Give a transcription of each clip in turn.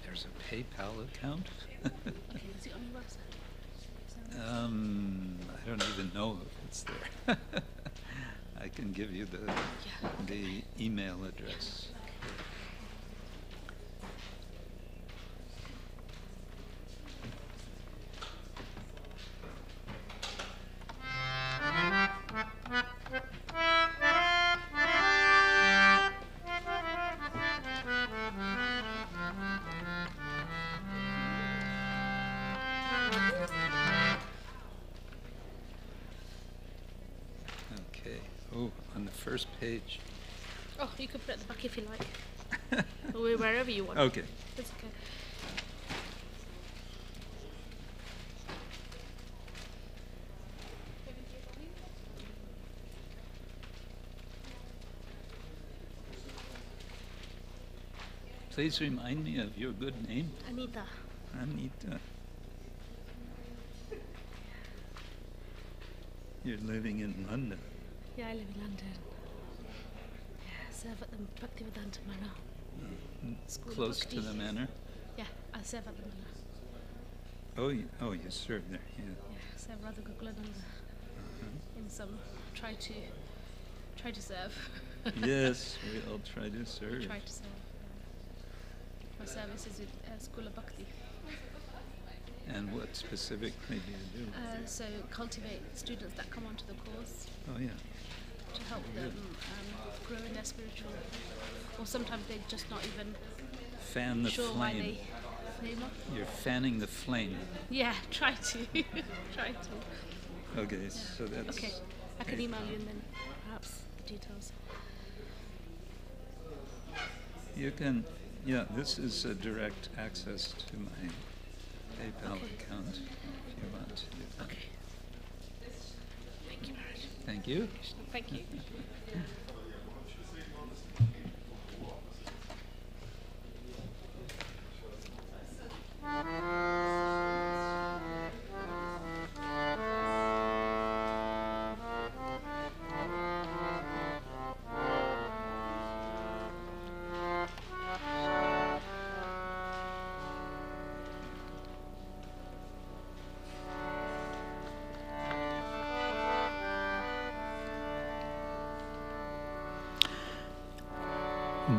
there's a PayPal account. Okay, is it on your website? I don't even know if it's there. I can give you the email address. Okay. Oh, on the first page. Oh, you could put it at the back if you like. Or wherever you want. Okay. It's okay. Please remind me of your good name. Anita. Anita. You're living in London. Yeah, I live in London. Yeah, I serve at the Bhakti Manor. School of Close Bhakti. to the manor. Yeah, I serve at the manor. Oh, you serve there. Yeah. Yeah, I serve Radha Gokulananda in some. Try to serve. Yes, we all try to serve. Try to serve. My service is with School of Bhakti. And what specifically do you do? So cultivate students that come onto the course Oh, yeah. to help them grow in their spiritual, or sometimes they're just not even Fan the sure why flame. they not. You're fanning the flame. Yeah, try to. Try to. Okay, so that's... Okay, I can email you and then perhaps the details. You can... Yeah, this is a direct access to my PayPal account if you want to. Okay. Thank you very much. Thank you. Thank you.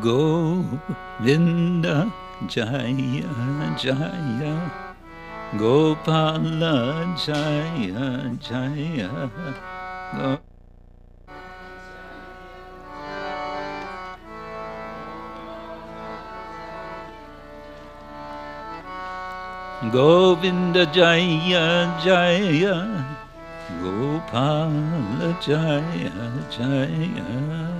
Govinda Jaya Jaya Gopala Jaya Jaya Govinda Jaya Jaya Gopala Jaya Jaya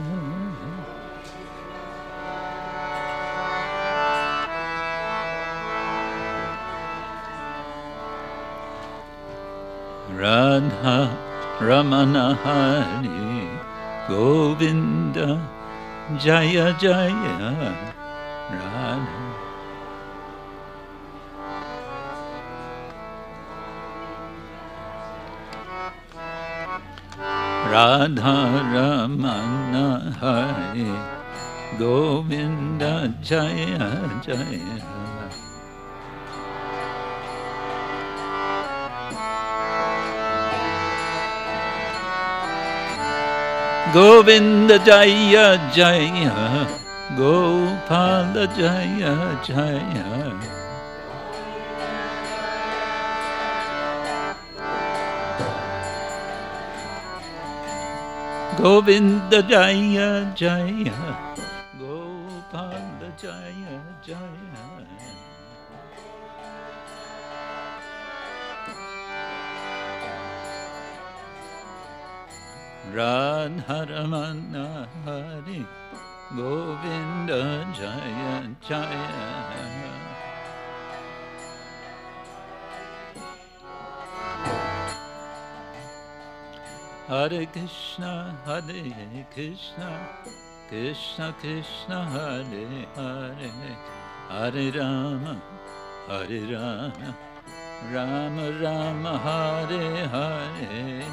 Radha Ramana Hari Govinda Jaya Jaya Radha Radha Ramana Hari Govinda Jaya Jaya Govinda Jaya Jaya Gopala Jaya Jaya Govinda Jaya Jaya Gopala Jaya Jaya Radharamana Hari Govinda Jaya Jaya Hare Krishna Krishna Krishna Hare Hare Hare Rama Rama Rama Hare Hare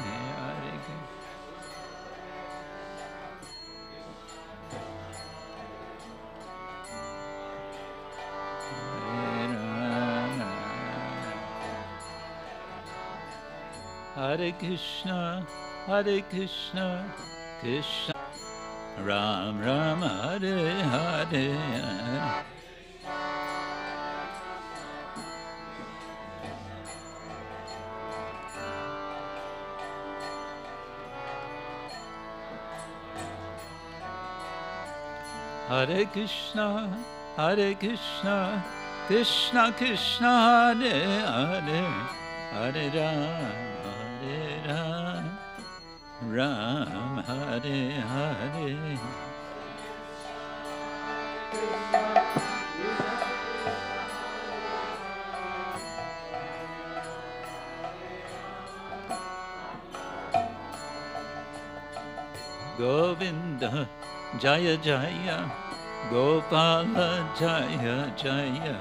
Hare Krishna, Krishna Ram Ram, Hare Hare. Hare Krishna, Krishna Krishna, Hare Hare, Hare Ram, Ram Hare Hare. Govinda Jaya Jaya, Gopala Jaya Jaya.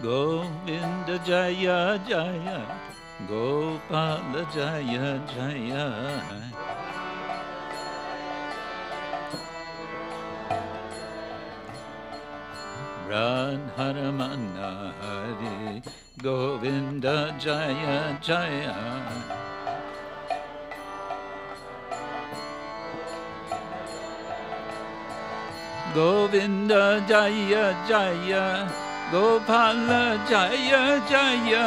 Govinda Jaya Jaya, Gopala Jaya Jaya. Radharamana Hari, Govinda Jaya Jaya. Govinda Jaya Jaya, Gopala Jaya Jaya.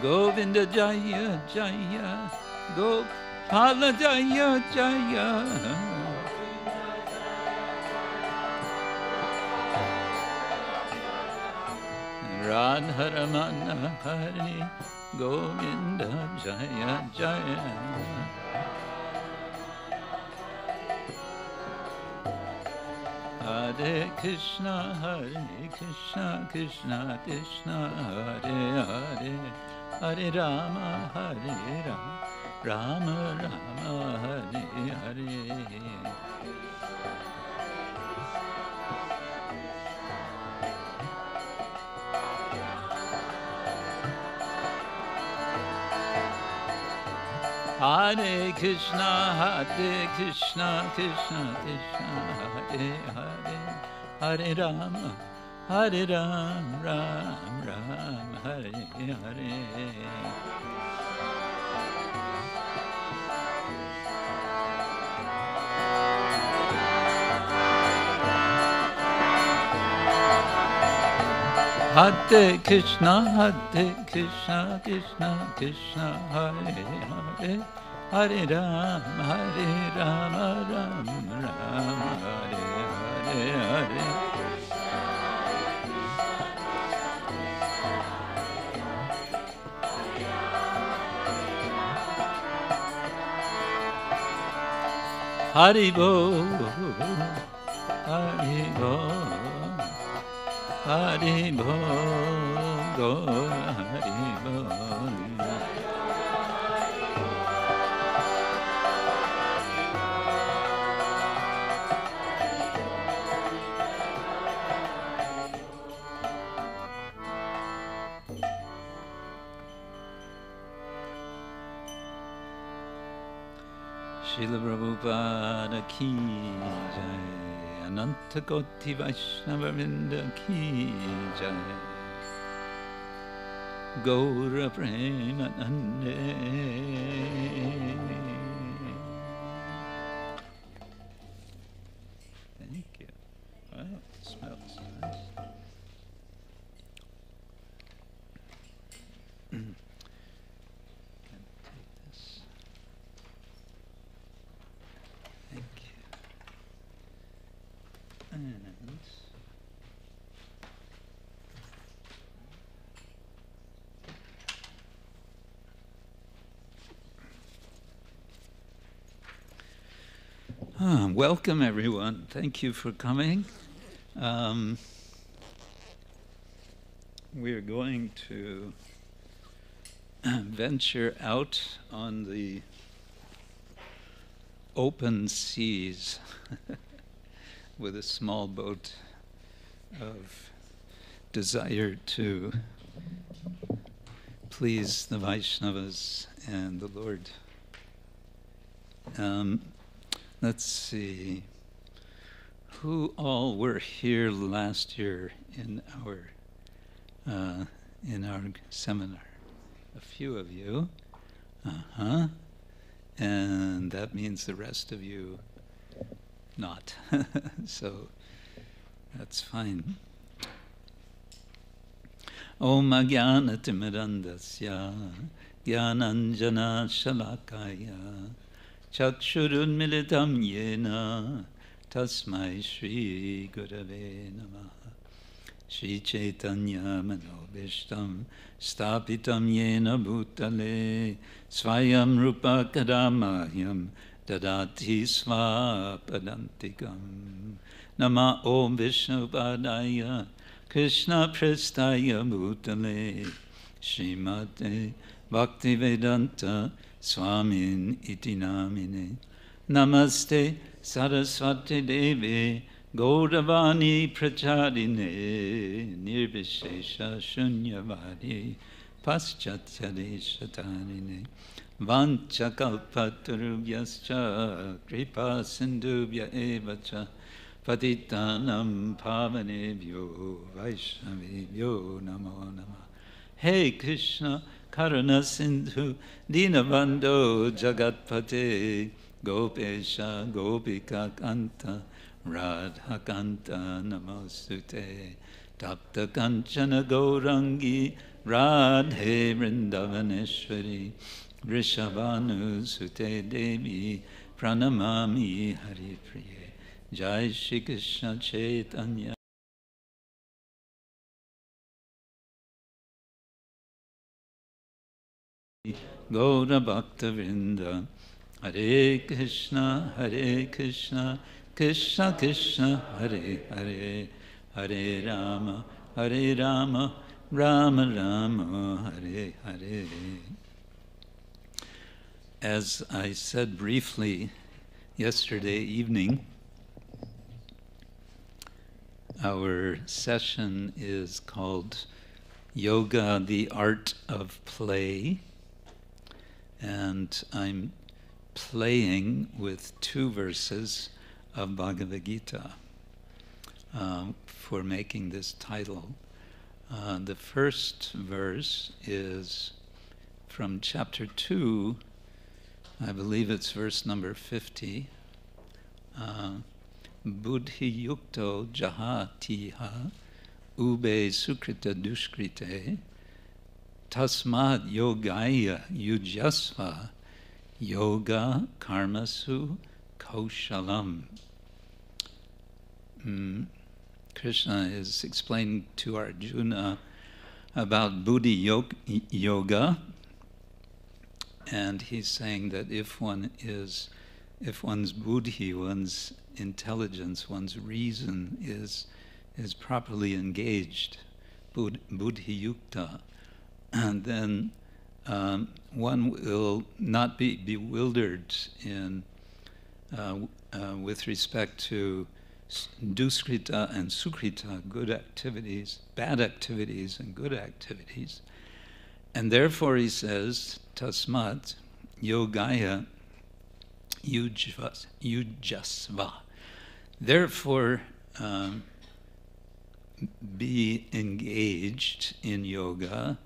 Govinda Jaya Jaya, Gopala Jaya Jaya. Radharamana Hari, Govinda Jaya Jaya. Hare Krishna, Krishna Krishna, Hare Hare, Hare Rama, Rama Rama, Hare Hare. Hare Krishna, Krishna Krishna, Hare Hare, Hare Rama, Ram Ram, Hare Hare. Hare Krishna, Krishna Krishna, Hare Hare, Hare Rama, Ram Ram, Hare Hare. Haribo, Haribo, Haribo, Go Haribo. Srila Prabhupada ki jai, Ananta Koti Vaishnava Vrinda ki jai, Gaura Premanande. Thank you. Wow, it smells nice. Welcome, everyone. Thank you for coming. We're going to venture out on the open seas with a small boat of desire to please the Vaishnavas and the Lord Let's see. Who all were here last year in our seminar? A few of you. And that means the rest of you not. So that's fine. Om Ajnanatimidandasya Jnananjana Shalakaya Chakshurunmilitam Yena Tasmai Shri Gurave Namaha Shri Chaitanya Manobishtam Stapitam Yena Bhutale Swayam Rupa Kadamayam Dadati Svapadantikam Nama Om Vishnu Padaya Krishna Prestaya Bhutale Srimate Bhakti Vedanta Swamin Iti Namine Namaste Saraswati Devi Gauravani Pracharine Nirvishesha Shunyavadi Paschatya Shatarine Vanchakalpatarubhyascha Kripa Sindhubhya Evacha Patitanam Pavanebhyo Vaishnavebhyo Namo Namah. Hey Krishna Karuna Sindhu Dinabandho Jagatpate Gopesha Gopika Kanta Radha Kanta Namostute Tapta Kanchana Gaurangi Radhe Vrindavaneshwari Vrishabhanu Sute Devi Pranamami Hari Priye Jai Shri Krishna Chaitanya Gaura Bhakta Vrinda Hare Krishna Krishna Krishna Hare Hare Hare Rama Rama Rama Hare Hare. As I said briefly yesterday evening, our session is called Yoga, the Art of Play, and I'm playing with 2 verses of Bhagavad Gita for making this title. The first verse is from chapter 2, I believe it's verse number 50. Buddhi yukto jahatiha ube sukrita duskrite tasmad yogaya yujasva yoga karmasu kaushalam. Krishna is explaining to Arjuna about Buddhi yoga, and he's saying that if one's buddhi, one's intelligence, one's reason is properly engaged, buddhi yukta, and then one will not be bewildered in with respect to duskrita and sukrita, good activities, bad activities, and good activities. And therefore he says, tasmat yogaya yujasva. Therefore, be engaged in yoga.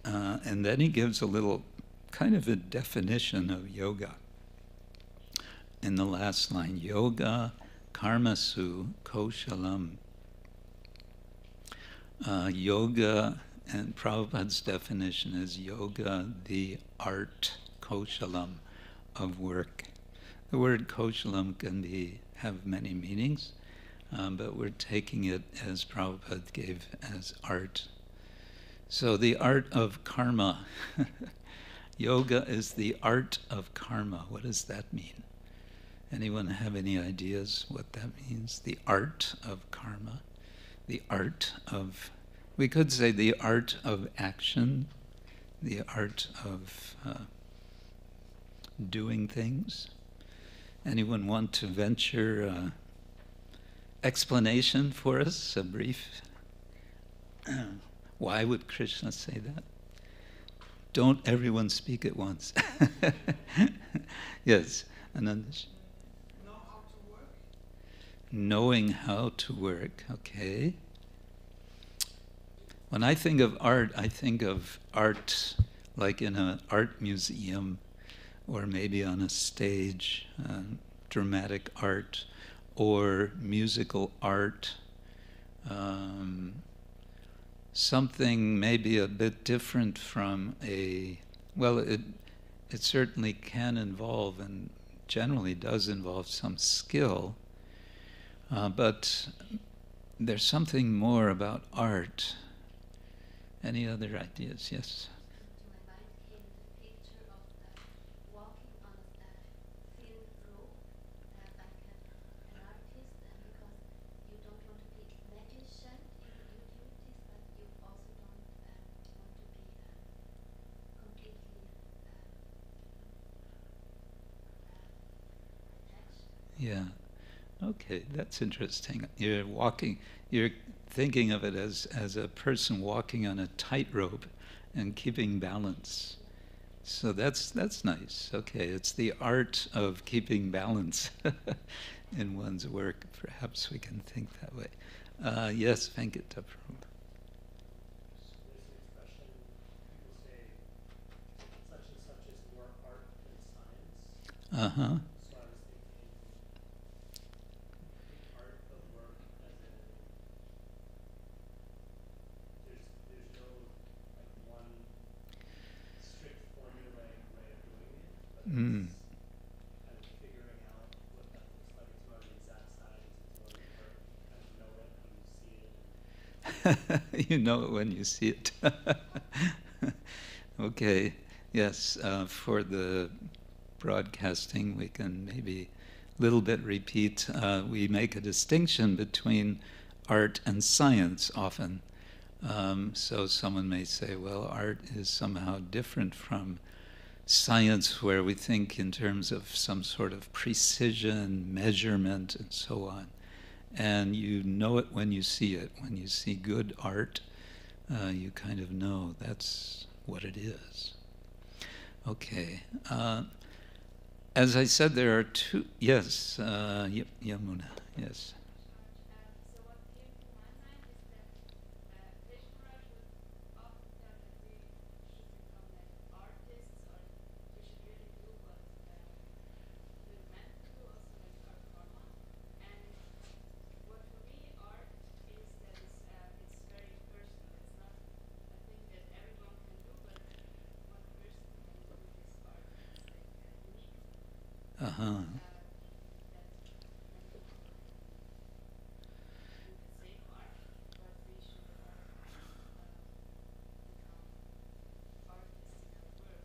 And then he gives a little kind of a definition of yoga. In the last line, yoga karmasu kaushalam. Yoga, and Prabhupada's definition is yoga, the art, kaushalam, of work. The word kaushalam can have many meanings, but we're taking it as Prabhupada gave as art. So the art of karma. Yoga is the art of karma. What does that mean? Anyone have any ideas what that means? The art of karma. The art of, we could say the art of action, the art of doing things. Anyone want to venture explanation for us, a brief? Why would Krishna say that? don't everyone speak at once. Yes, Anandish. Know how to work? Knowing how to work, okay. When I think of art like in an art museum, or maybe on a stage, dramatic art, or musical art, something maybe a bit different from it certainly can involve, and generally does involve, some skill, but there's something more about art. Any other ideas? Yes? To my mind came the picture of walking on a thin rope, like an artist, and because you don't want to be negligent in your duties, but you also don't want to be completely attached. Yeah. Okay, that's interesting. You're thinking of it as a person walking on a tightrope and keeping balance. So that's nice. Okay, it's the art of keeping balance in one's work. Perhaps we can think that way. Yes, Venkata Prabhu. There's an expression, people say, such and such is more art than science. Uh-huh. So I was thinking, the art of work as in, there's no like one strict formulaic way of doing it, but Mm. it's kind of figuring out what that looks like. It's not an exact science, it's more of art. You kind of know it when you see it. You know it when you see it. Okay, yes, for the broadcasting, we can maybe a little bit repeat. We make a distinction between art and science often. So someone may say, well, art is somehow different from science, where we think in terms of some sort of precision, measurement, and so on. And you know it when you see it. When you see good art, you kind of know that's what it is. Okay. As I said, there are two. Yes, Yamuna. Yes. So what came to my mind is that Krishna should often tell that we should become like artists, or we should really do what we're meant to do, also like our karma. And what for me art is that it's very personal. It's not a thing that everyone can do, but one person can do this art. It's like unique. Uh-huh. That many people can do the same art, but we should all become artists in our work.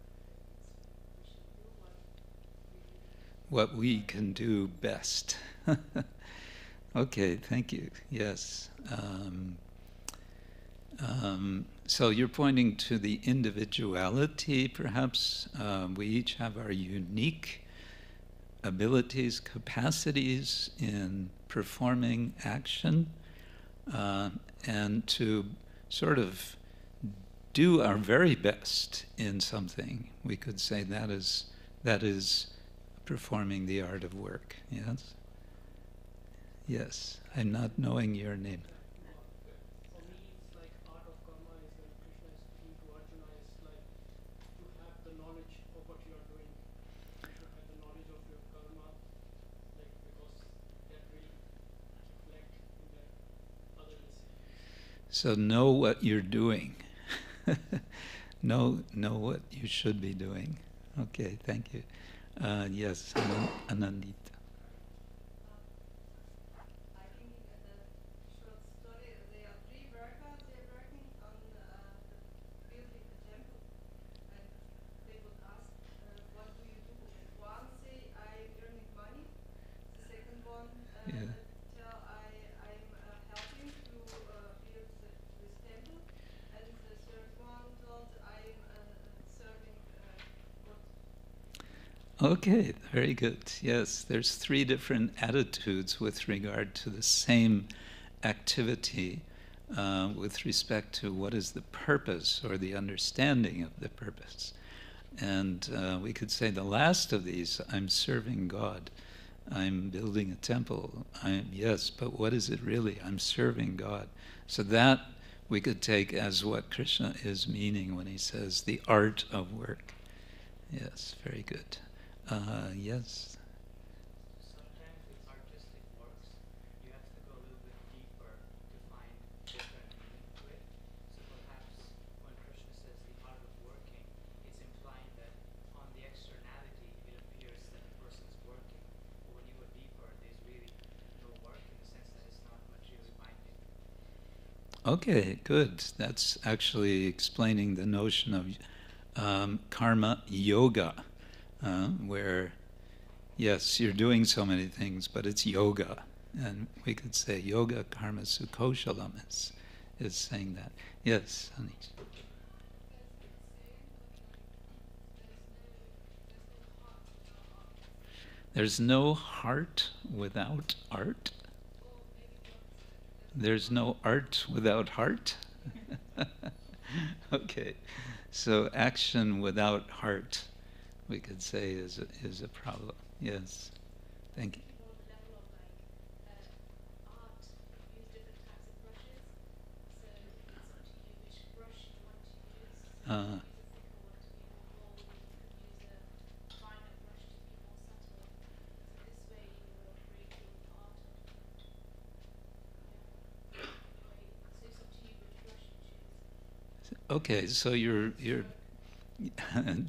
We should do what we What we can do best. Okay, thank you. Yes. So you're pointing to the individuality, perhaps. We each have our unique abilities, capacities in performing action, and to sort of do our very best in something. We could say that is performing the art of work. Yes? Yes. I'm not knowing your name. For me, it's like art of karma is when Krishna is speaking to Arjuna, is like to have the knowledge of what you are doing. You should have the knowledge of your karma, like because that will reflect in the other decisions. So know what you're doing. know what you should be doing. Okay, thank you. Yes, Anandita. I think the short story, there are three workers, they're working on building a temple. And they would ask, what do you do? One say, I'm earning money. The second one Yeah. tell I'm helping to build this temple. And the third one told, I'm serving God. Okay, very good. Yes, there's three different attitudes with regard to the same activity. with respect to what is the purpose or the understanding of the purpose. And we could say the last of these, I'm serving God. I'm building a temple. Yes, but what is it really? I'm serving God. So that we could take as what Krishna is meaning when he says the art of work. Yes, very good. Yes. Sometimes with artistic works, you have to go a little bit deeper to find different meaning to it. So perhaps when Krishna says the art of working, it's implying that on the externality it appears that the person is working. But when you go deeper, there's really no work in the sense that it's not materially binding. Okay, good. That's actually explaining the notion of karma yoga, where, yes, you're doing so many things, but it's yoga. And we could say yoga karma sukoshalam is saying that. Yes, honey. There's no heart without art. There's no art without heart. Okay, so action without heart, we could say, is a problem. Yes, thank you. Okay, so you're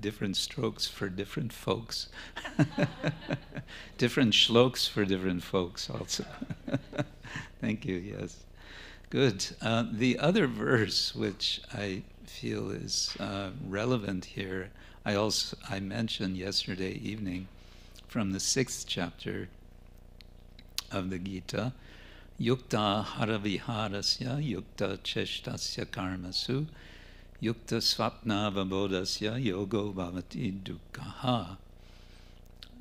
different strokes for different folks. Different shloks for different folks also. Thank you, yes. Good. The other verse which I feel is relevant here, I mentioned yesterday evening from the 6th chapter of the Gita, Yukta haraviharasya yukta cheshtasya karmasu yukta svapna vabodasya yogo bhavati dukkha.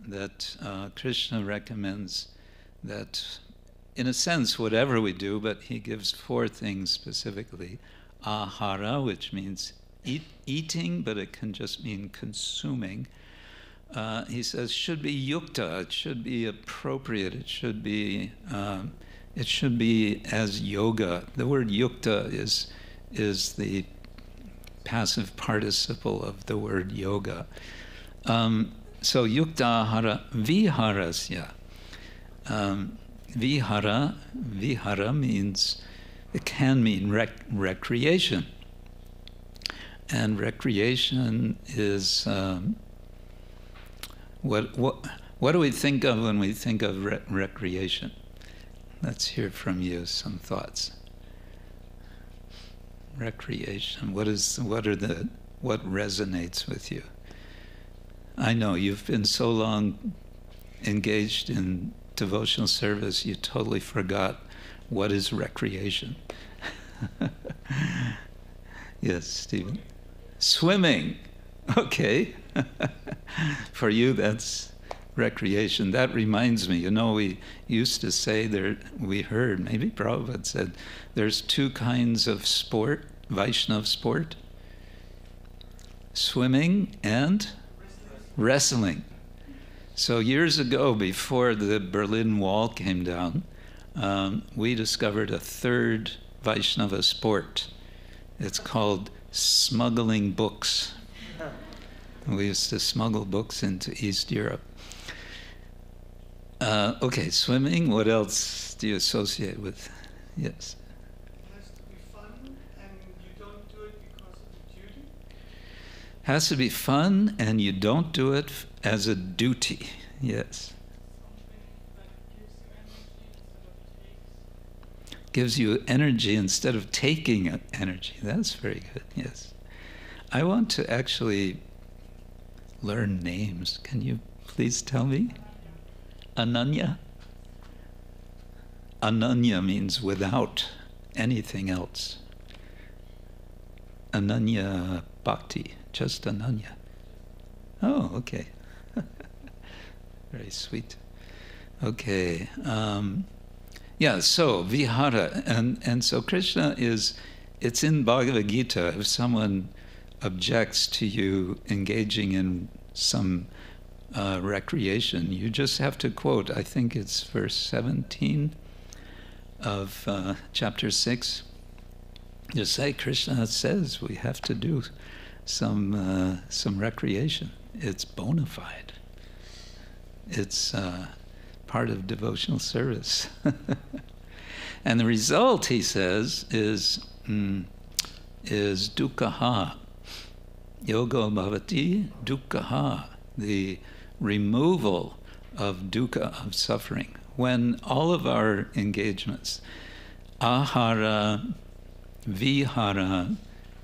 That Krishna recommends that, in a sense, whatever we do, but he gives 4 things specifically. Ahara, which means eating, but it can just mean consuming. He says should be yukta, it should be appropriate, it should be as yoga. The word yukta is the passive participle of the word yoga. So yukta hara viharasya. Vihara means, it can mean recreation. And recreation is, what do we think of when we think of recreation? Let's hear from you some thoughts. Recreation. What resonates with you? I know you've been so long engaged in devotional service, you totally forgot what is recreation. Yes, Stephen. Swimming. Okay. For you, that's recreation. That reminds me, we used to say we heard, maybe Prabhupada said, there's 2 kinds of sport, Vaishnav sport. Swimming and wrestling. So years ago, before the Berlin Wall came down, we discovered a 3rd Vaishnava sport. It's called smuggling books. We used to smuggle books into East Europe. Okay, swimming, what else do you associate with? Yes. It has to be fun, and you don't do it because of the duty. Has to be fun, and you don't do it as a duty. Yes. Something that Gives you energy instead of taking energy. That's very good, yes. I want to actually learn names. Can you please tell me? Ananya? Ananya means without anything else. Ananya Bhakti, just Ananya. Oh, okay. Very sweet. Okay. Yeah, so vihara, and so Krishna is, it's in Bhagavad Gita. If someone objects to you engaging in some recreation, you just have to quote, I think it's verse 17 of chapter 6. Just say, Krishna says we have to do some recreation. It's bona fide. It's part of devotional service. And the result, he says, is dukkha. Yoga bhavati dukkha, the removal of dukkha, of suffering. When all of our engagements, ahara, vihara,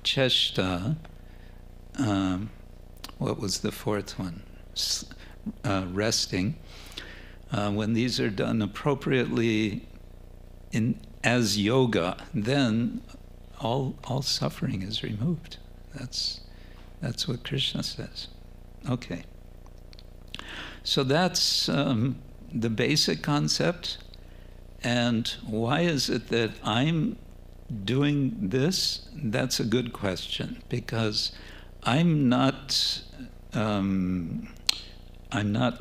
cheshta, what was the fourth one? Resting. When these are done appropriately as yoga, then all suffering is removed. That's what Krishna says. Okay. So that's the basic concept. And why is it that I'm doing this? That's a good question, because I'm not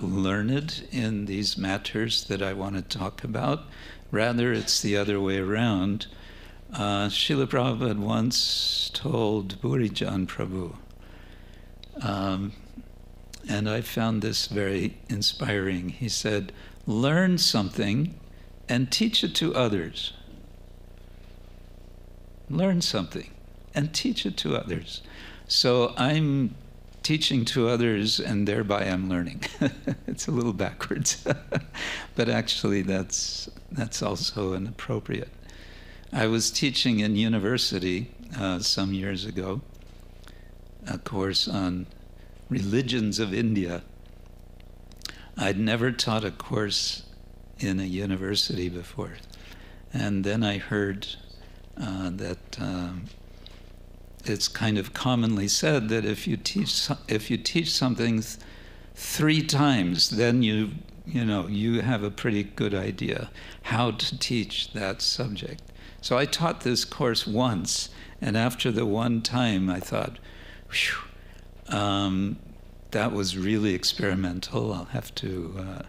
learned in these matters that I want to talk about. Rather, it's the other way around. Srila Prabhupada once told Burijan Prabhu, and I found this very inspiring. He said, learn something and teach it to others. Learn something and teach it to others. So I'm teaching to others, and thereby I'm learning. It's a little backwards, but actually that's also an appropriate. I was teaching in university some years ago a course on religions of India. I'd never taught a course in a university before, and then I heard that it's kind of commonly said that if you teach something 3 times, then you have a pretty good idea how to teach that subject. So I taught this course once, and after the one time, I thought, whew, that was really experimental. I'll have to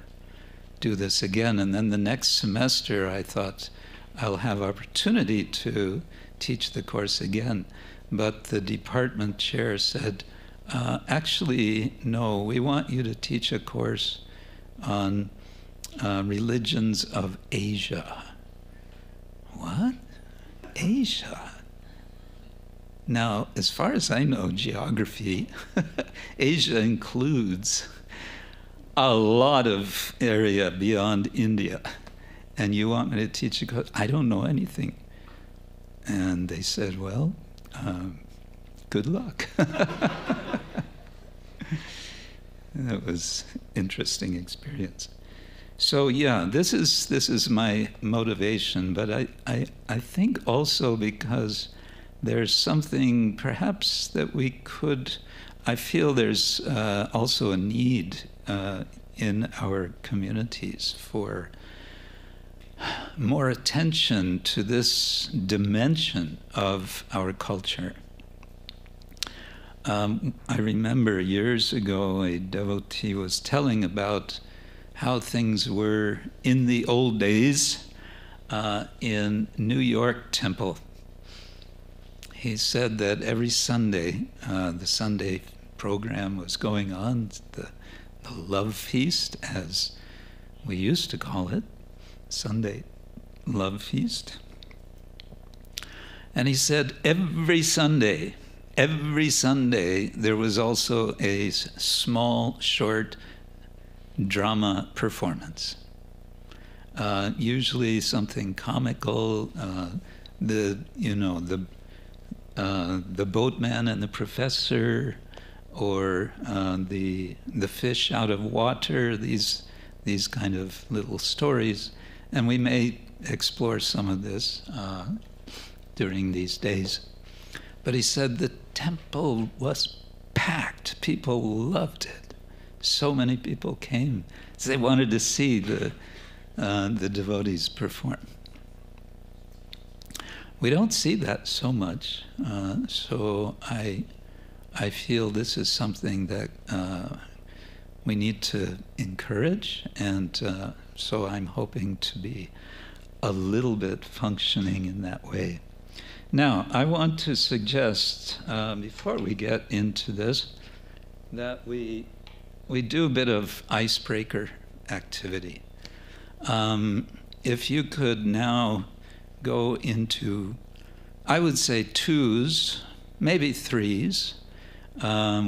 do this again. And then the next semester, I thought I'll have opportunity to teach the course again. But the department chair said, actually, no, we want you to teach a course on religions of Asia. What? Asia? Now, as far as I know geography, Asia includes a lot of area beyond India. And you want me to teach a course? I don't know anything. And they said, well, good luck. That was interesting experience. So yeah, this is my motivation, but I think also because there's something perhaps that we could, I feel there's also a need in our communities for more attention to this dimension of our culture. I remember years ago a devotee was telling about how things were in the old days in New York Tempel. He said that every Sunday, the Sunday program was going on, the love feast, as we used to call it, Sunday love feast. And he said every Sunday, there was also a small, short drama performance. Usually something comical, the boatman and the professor, or the fish out of water, these kind of little stories. And we may explore some of this during these days. But he said the temple was packed. People loved it. So many people came. They wanted to see the devotees perform. We don't see that so much. So I feel this is something that we need to encourage, and so I'm hoping to be a little bit functioning in that way. Now, I want to suggest, before we get into this, that we do a bit of icebreaker activity. If you could now go into, I would say, 2s, maybe 3s,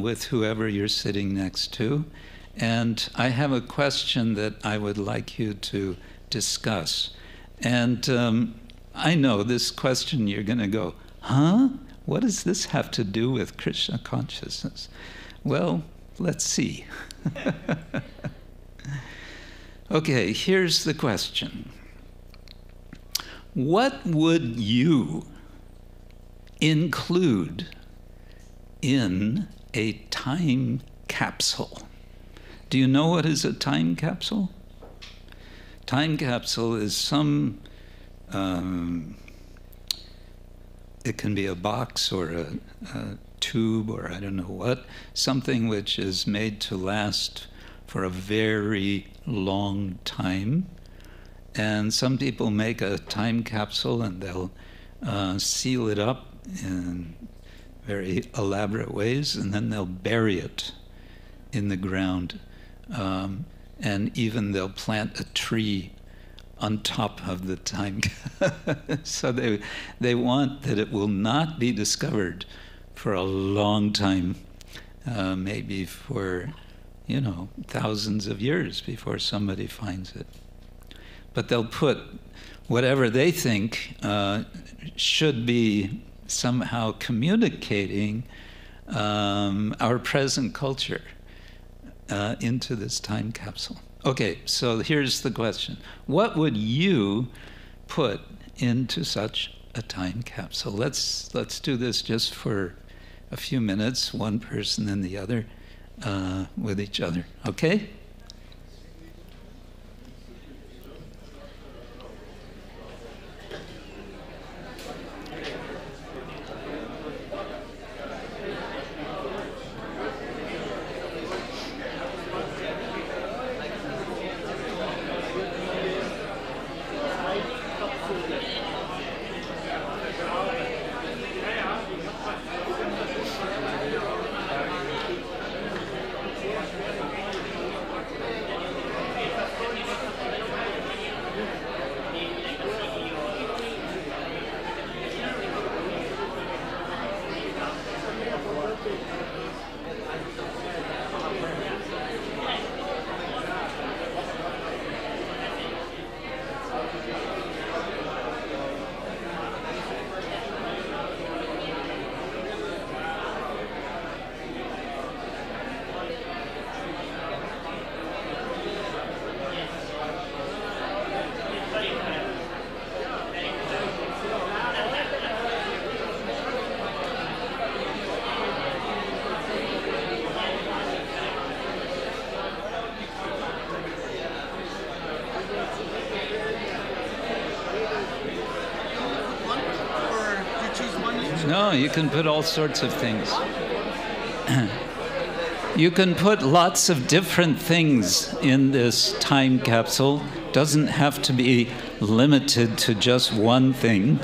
with whoever you're sitting next to. And I have a question that I would like you to discuss. And I know this question you're going to go, huh? What does this have to do with Krishna consciousness? Well, let's see. Okay, here's the question. What would you include in a time capsule? Do you know what is a time capsule? Time capsule is some, it can be a box or a tube or I don't know what, something which is made to last for a very long time. And some people make a time capsule and they'll seal it up in very elaborate ways, and then they'll bury it in the ground. And even they'll plant a tree on top of the time. So they want that it will not be discovered for a long time, maybe for, thousands of years before somebody finds it. But they'll put whatever they think should be somehow communicating our present culture into this time capsule. Okay, so here's the question. What would you put into such a time capsule? Let's do this just for a few minutes, one person and the other, with each other, okay? No, you can put all sorts of things. You can put lots of different things in this time capsule. Doesn't have to be limited to just one thing.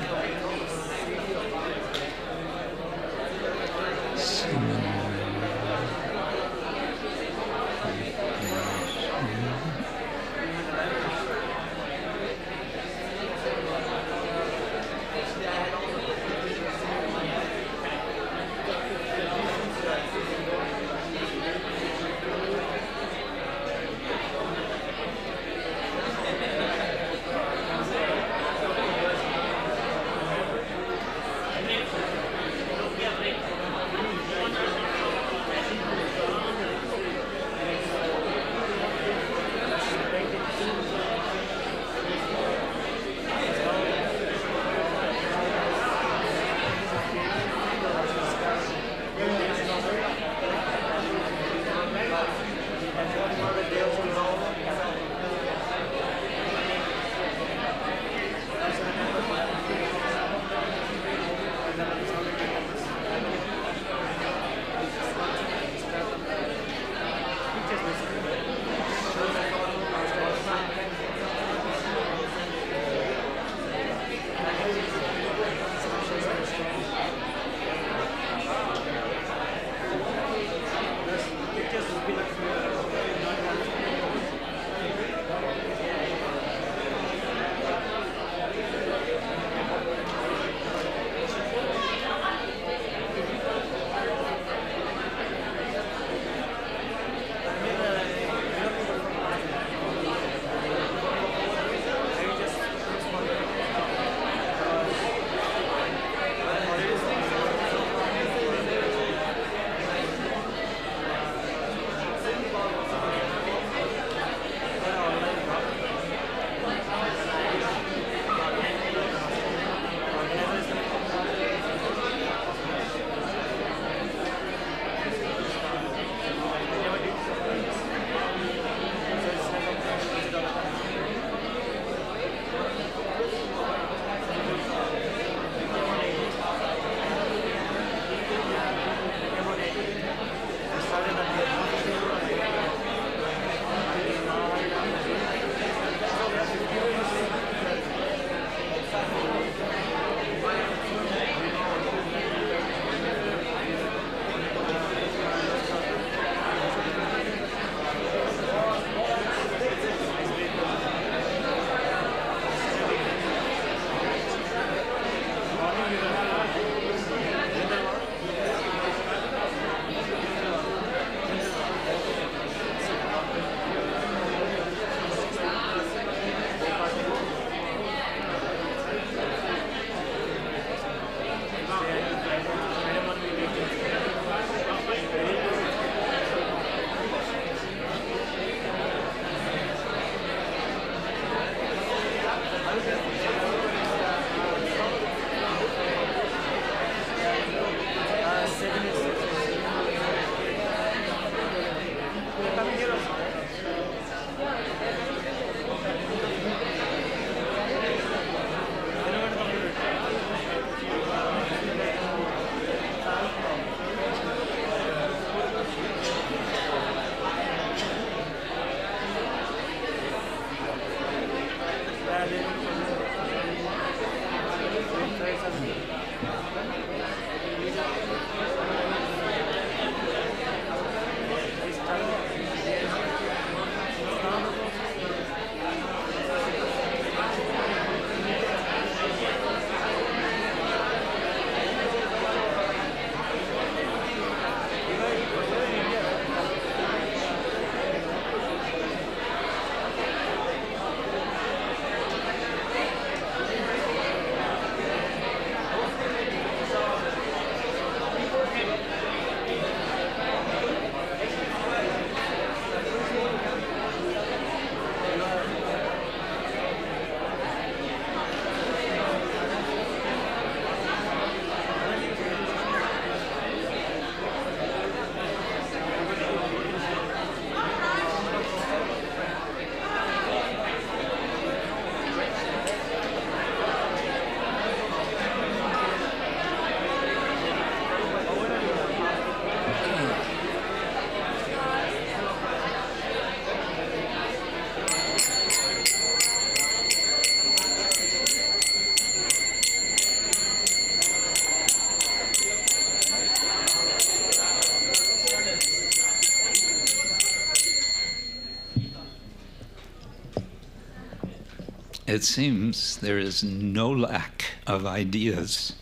it seems there is no lack of ideas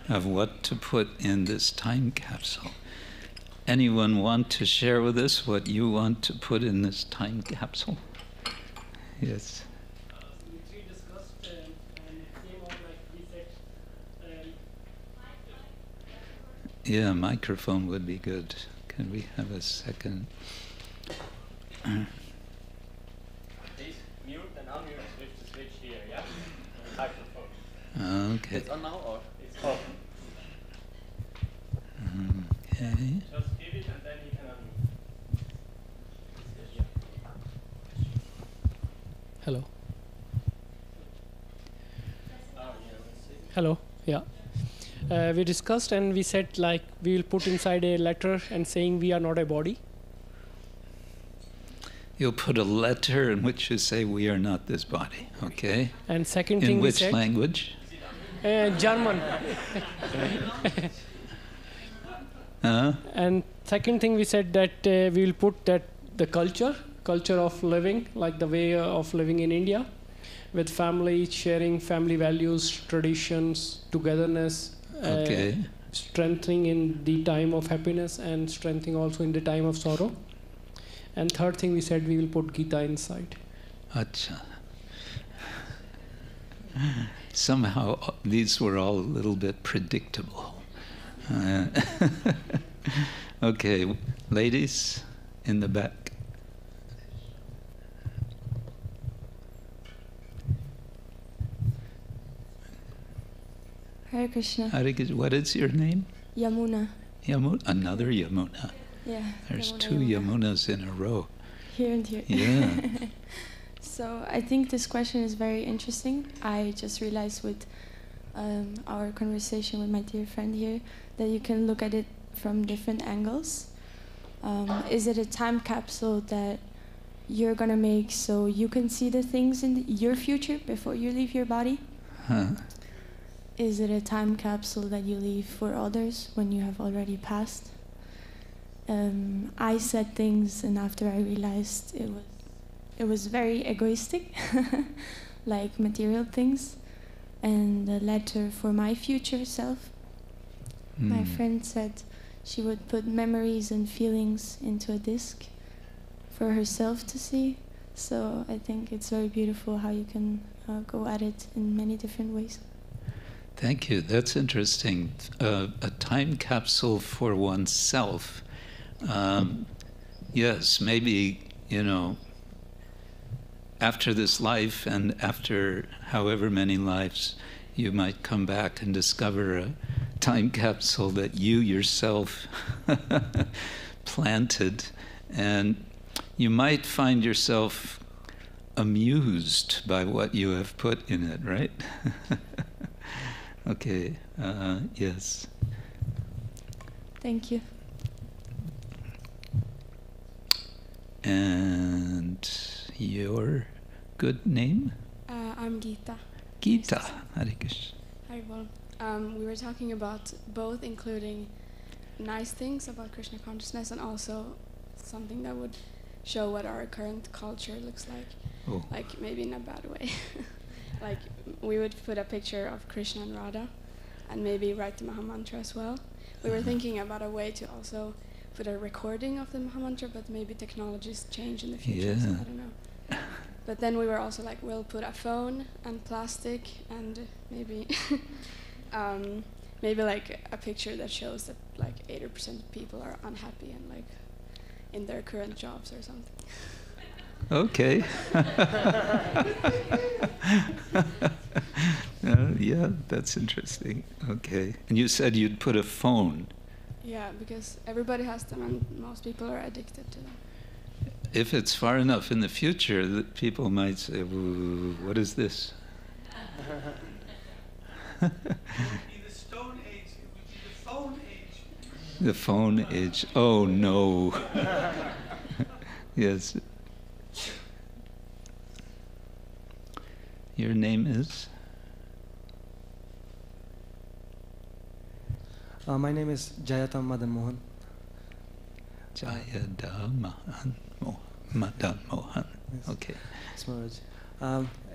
of what to put in this time capsule. Anyone want to share with us what you want to put in this time capsule? Yes. Which we discussed and it came out like we said. Yeah, microphone would be good. Can we have a second? Please mute and unmute with the switch here, yeah? Microphone. Okay. It's on now or it's off? Okay. Just give it and then you can unmute. Yeah. Hello. Oh, yeah, let's see. Hello. Yeah. We discussed and we said like we will put inside a letter and saying we are not a body. You'll put a letter in which you say we are not this body, okay? And second thing In we which said language? German. And second thing we said that we will put that the culture of living, like the way of living in India, with family, sharing family values, traditions, togetherness, Okay. strengthening in the time of happiness and strengthening also in the time of sorrow. And third thing we said we will put Gita inside. Acha. Somehow these were all a little bit predictable. Okay, ladies in the back. Hare Krishna. Hare Krishna. What is your name? Yamuna. Yamuna. Another Yamuna. Yeah. There's Yamuna, two Yamunas in a row. Here and here. Yeah. So I think this question is very interesting. I just realized with our conversation with my dear friend here that you can look at it from different angles. Is it a time capsule that you're gonna make so you can see the things in your future before you leave your body? Huh. Is it a time capsule that you leave for others when you have already passed? I said things, and after I realized it was very egoistic, like material things, and a letter for my future self. My friend said she would put memories and feelings into a disc for herself to see. So I think it's very beautiful how you can go at it in many different ways. Thank you. That's interesting. A time capsule for oneself. Yes, maybe, after this life and after however many lives, you might come back and discover a time capsule that you yourself planted, and you might find yourself amused by what you have put in it, right? Okay, yes. Thank you. And your good name? I'm Gita. Gita. Hare Krishna. Hi, well, we were talking about both including nice things about Krishna consciousness and also something that would show what our current culture looks like. Oh. Like maybe in a bad way. Like we would put a picture of Krishna and Radha and maybe write the Mahamantra as well. We were thinking about a way to also put a recording of the Mahamantra, but maybe technologies change in the future, so I don't know. But then we were also like, we'll put a phone and plastic and maybe maybe like a picture that shows that like 80% of people are unhappy and like in their current jobs or something. Okay. Yeah, that's interesting. Okay. And you said you'd put a phone. Yeah, because everybody has them and most people are addicted to them. If it's far enough in the future, that people might say, what is this? It would be the Stone Age. It would be the phone age. The phone age. Oh, no. Yes. Your name is? My name is Jayatam Madan Mohan. Jayada Madan Mohan. Yes. Okay. Smaraj.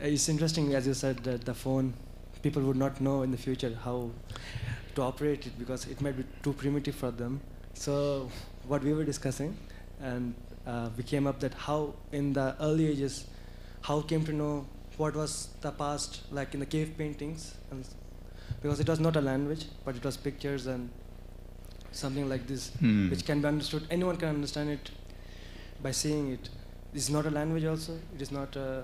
It's interesting, as you said, that the phone, people would not know in the future how to operate it because it might be too primitive for them. So what we were discussing, and we came up that how in the early ages, how came to know what was the past, like in the cave paintings, and because it was not a language, but it was pictures and something like this, which can be understood. Anyone can understand it by seeing it. It's not a language also. It is not a,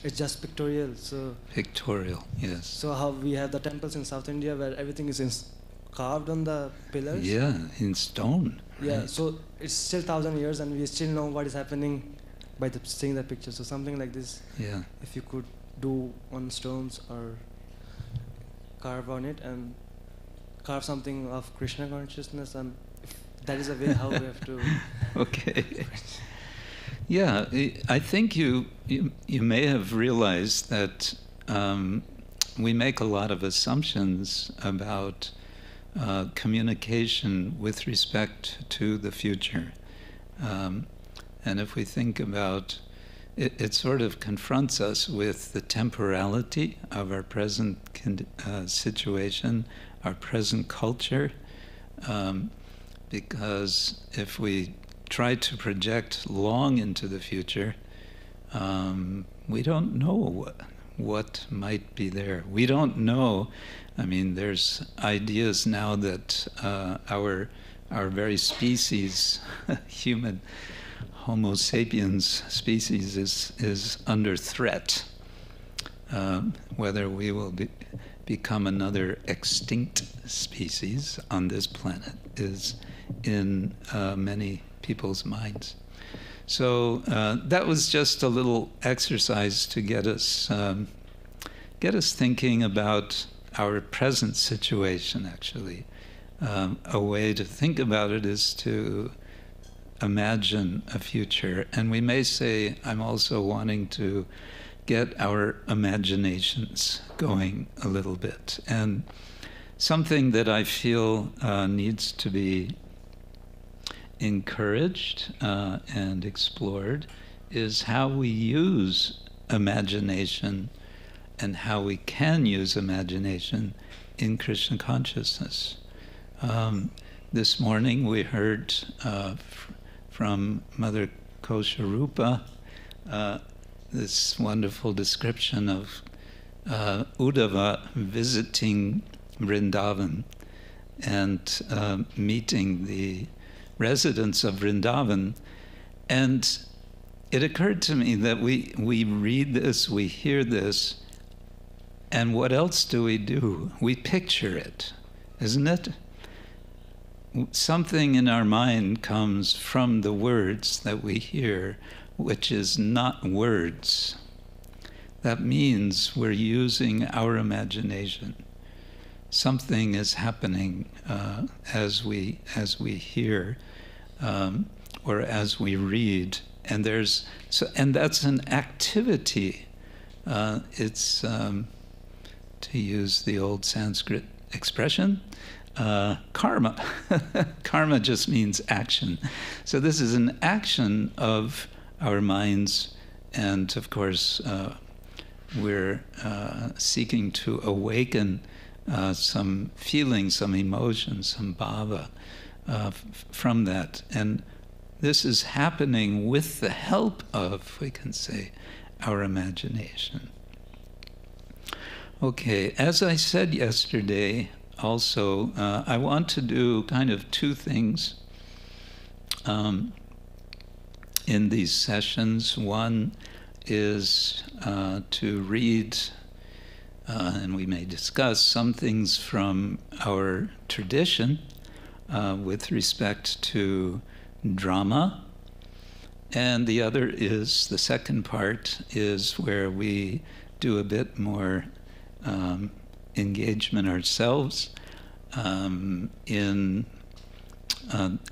it's just pictorial. So pictorial, yes. So how we have the temples in South India where everything is carved on the pillars. Yeah, in stone. Yeah, right. so it's still 1,000 years and we still know what is happening by seeing that picture. So something like this, yeah. If you could do on stones or carve on it and carve something of Krishna consciousness, and if that is a way how we have to... Okay. Yeah, I think you may have realized that we make a lot of assumptions about communication with respect to the future. And if we think about it, it sort of confronts us with the temporality of our present situation, our present culture, because if we try to project long into the future, we don't know what might be there. We don't know. I mean, there's ideas now that our very species, human Homo sapiens species, is under threat. Whether we will become another extinct species on this planet is in many people's minds. So that was just a little exercise to get us thinking about our present situation, actually. A way to think about it is to imagine a future. And we may say, I'm also wanting to get our imaginations going a little bit. And something that I feel needs to be encouraged and explored is how we use imagination and how we can use imagination in Krishna consciousness. This morning we heard from Mother Kosharupa this wonderful description of Uddhava visiting Vrindavan and meeting the residents of Vrindavan. And it occurred to me that we read this, we hear this, and what else do? We picture it, isn't it? Something in our mind comes from the words that we hear, which is not words. That means we're using our imagination. Something is happening as we hear or as we read, and that's an activity. It's to use the old Sanskrit expression, karma. Karma just means action. So this is an action of our minds, and of course we're seeking to awaken some feeling, some emotion, some bhava from that. And this is happening with the help of, we can say, our imagination. Okay, as I said yesterday, also, I want to do kind of two things in these sessions. One is to read, and we may discuss some things from our tradition with respect to drama. And the other is, the second part is where we do a bit more engagement ourselves in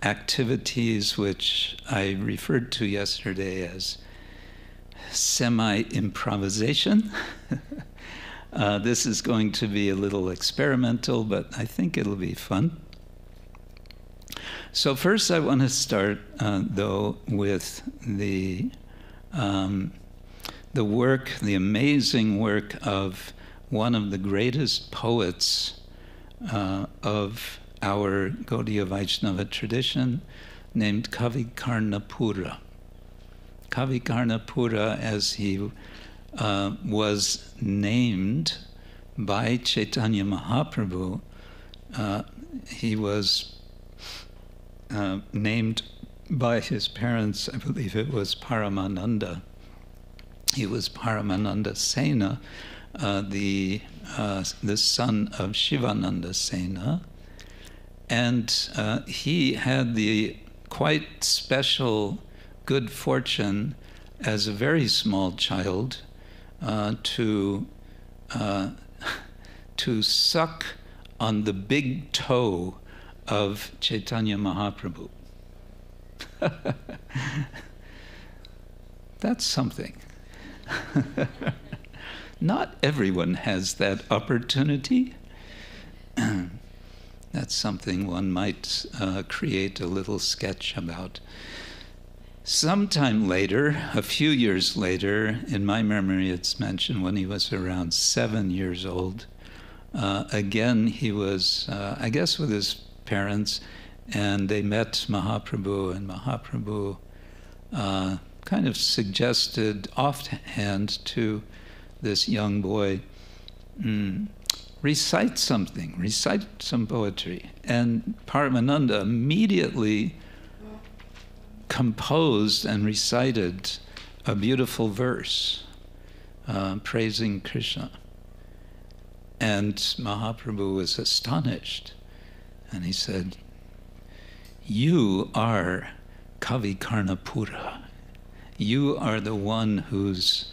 activities which I referred to yesterday as semi-improvisation. This is going to be a little experimental, but I think it'll be fun. So first I want to start, though, with the the work, the amazing work of one of the greatest poets of our Gaudiya Vaishnava tradition, named Kavi Karnapura. Kavi Karnapura, as he was named by Chaitanya Mahaprabhu, he was named by his parents, I believe it was Paramananda. He was Paramananda Sena, the son of Shivananda Sena, and he had the quite special good fortune as a very small child to suck on the big toe of Chaitanya Mahaprabhu. That's something. Not everyone has that opportunity. That's something one might create a little sketch about. Sometime later, a few years later, in my memory it's mentioned when he was around 7 years old, again he was, I guess, with his parents, and they met Mahaprabhu, and Mahaprabhu kind of suggested offhand to this young boy, recite something, recite some poetry. And Paramananda immediately composed and recited a beautiful verse praising Krishna. And Mahaprabhu was astonished. And he said, "You are Kavi Karnapura. You are the one who's,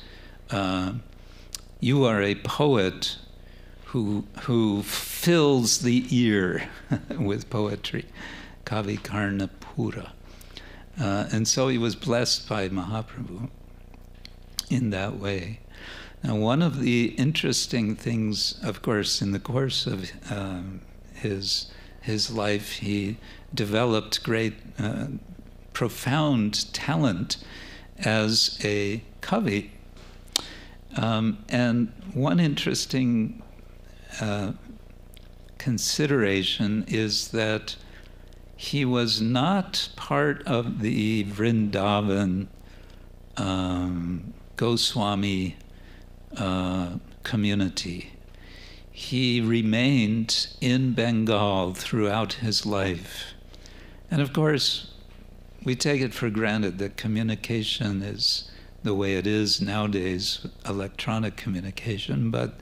you are a poet who fills the ear with poetry, Kavi Karnapura." And so he was blessed by Mahaprabhu in that way. Now, one of the interesting things, of course, in the course of his life, he developed great, profound talent as a kavi. And one interesting consideration is that he was not part of the Vrindavan Goswami community. He remained in Bengal throughout his life. And of course, we take it for granted that communication is the way it is nowadays, electronic communication, but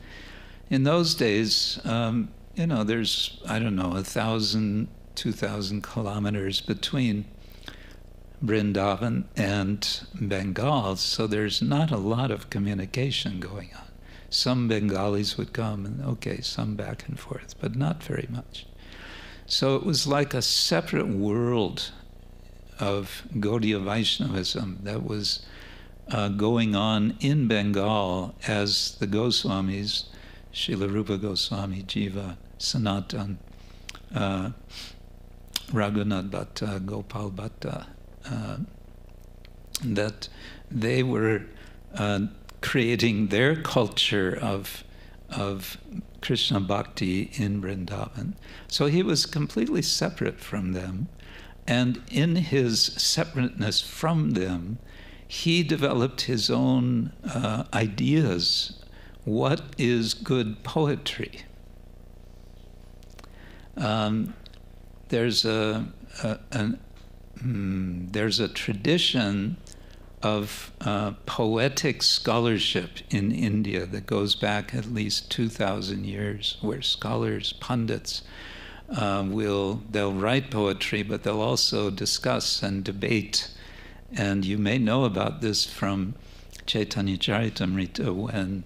in those days, you know, there's, I don't know, 1,000, 2,000 kilometers between Vrindavan and Bengal, so there's not a lot of communication going on. Some Bengalis would come and, okay, some back and forth, but not very much. So it was like a separate world of Gaudiya Vaishnavism that was going on in Bengal as the Goswamis, Srila Rupa Goswami, Jiva, Sanatan, Raghunath Bhatta, Gopal Bhatta, that they were creating their culture of Krishna Bhakti in Vrindavan. So he was completely separate from them, and in his separateness from them, he developed his own ideas. What is good poetry? There's a tradition of poetic scholarship in India that goes back at least 2,000 years, where scholars, pundits, they'll write poetry, but they'll also discuss and debate. And you may know about this from Chaitanya Charitamrita, when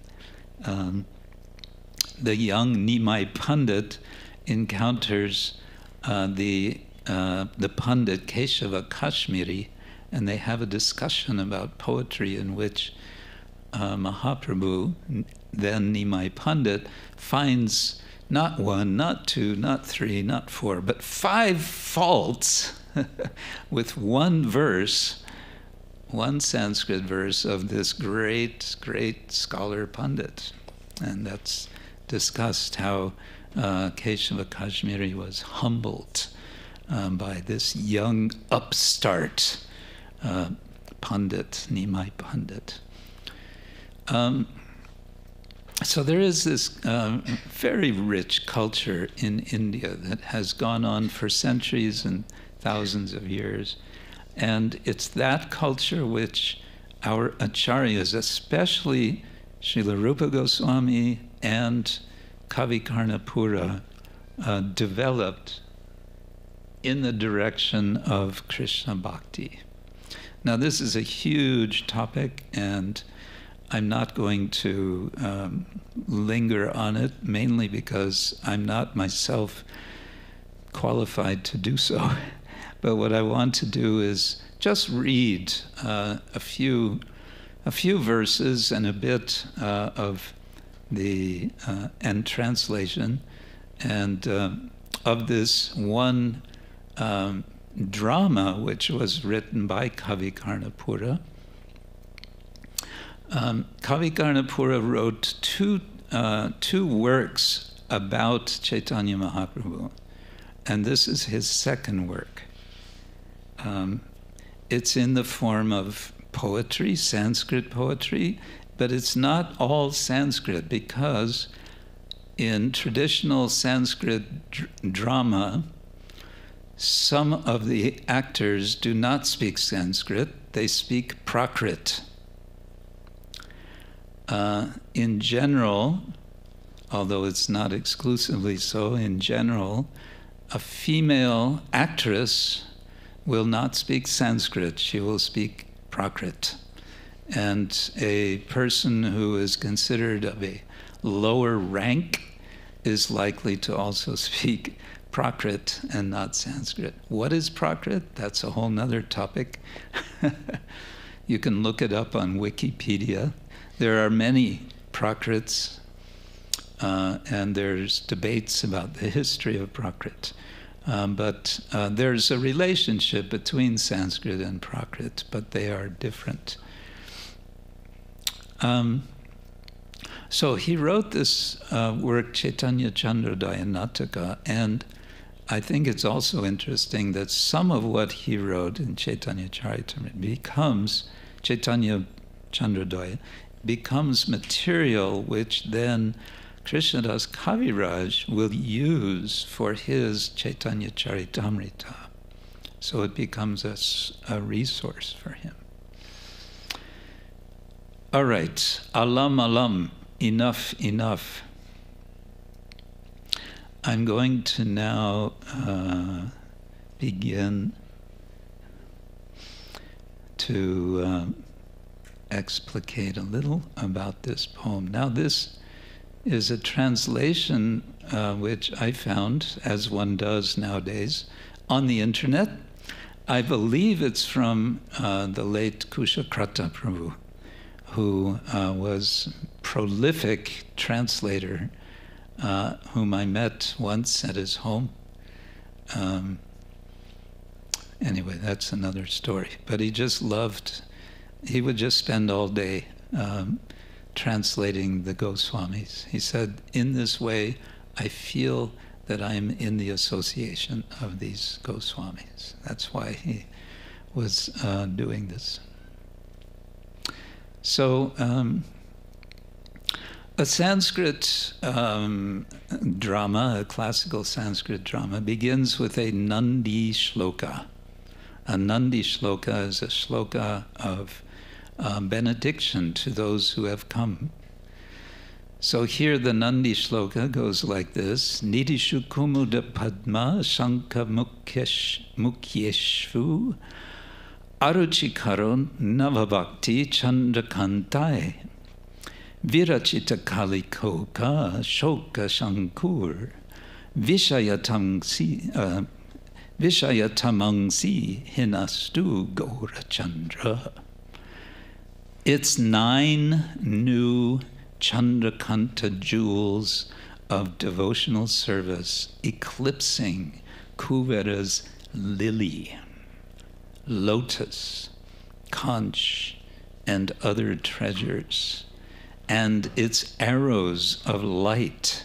the young Nimai Pandit encounters the Pandit Keshava Kashmiri, and they have a discussion about poetry in which Mahaprabhu, then Nimai Pandit, finds not one, not two, not three, not four, but 5 faults with one verse one Sanskrit verse of this great, great scholar Pandit. And that's discussed how Keshava Kashmiri was humbled by this young upstart Pandit, Nimai Pandit. So there is this very rich culture in India that has gone on for centuries and thousands of years. And it's that culture which our acharyas, especially Srila Rupa Goswami and Kavi Karnapura, developed in the direction of Krishna Bhakti. Now this is a huge topic, and I'm not going to linger on it, mainly because I'm not myself qualified to do so. But what I want to do is just read a few verses and a bit of the and translation, and of this one drama which was written by Kavi Karnapura. Kavi Karnapura wrote two works about Chaitanya Mahaprabhu, and this is his second work. It's in the form of poetry, Sanskrit poetry, but it's not all Sanskrit, because in traditional Sanskrit drama, some of the actors do not speak Sanskrit, they speak Prakrit. In general, although it's not exclusively so, in general, a female actress will not speak Sanskrit, she will speak Prakrit. And a person who is considered of a lower rank is likely to also speak Prakrit and not Sanskrit. What is Prakrit? That's a whole nother topic. You can look it up on Wikipedia. There are many Prakrits, and there's debates about the history of Prakrit. But there's a relationship between Sanskrit and Prakrit, but they are different. So he wrote this work, Chaitanya Chandrodaya Nataka, and I think it's also interesting that some of what he wrote in Chaitanya Charitamrita becomes, Chaitanya Chandrodaya, becomes material which then Krishnadas Kaviraj will use for his Chaitanya Charitamrita. So it becomes a resource for him. All right, alam alam, enough, enough. I'm going to now begin to explicate a little about this poem. Now this is a translation which I found, as one does nowadays, on the internet. I believe it's from the late Kushakrata Prabhu, who was prolific translator, whom I met once at his home. Anyway, that's another story. But he just loved, he would just spend all day translating the Goswamis. He said, in this way, I feel that I'm in the association of these Goswamis. That's why he was doing this. So, a Sanskrit drama, a classical Sanskrit drama, begins with a Nandi shloka. A Nandi shloka is a shloka of benediction to those who have come. So here the Nandi shloka goes like this: Nidishu kumuda padma shankha mukyeshvu aruchikaron navabhakti chandrakantai virachita kalikoka shoka shankur vishayatamangsi hinastu gaurachandra. It's 9 new Chandrakanta jewels of devotional service eclipsing Kuvera's lily, lotus, conch and other treasures, and its arrows of light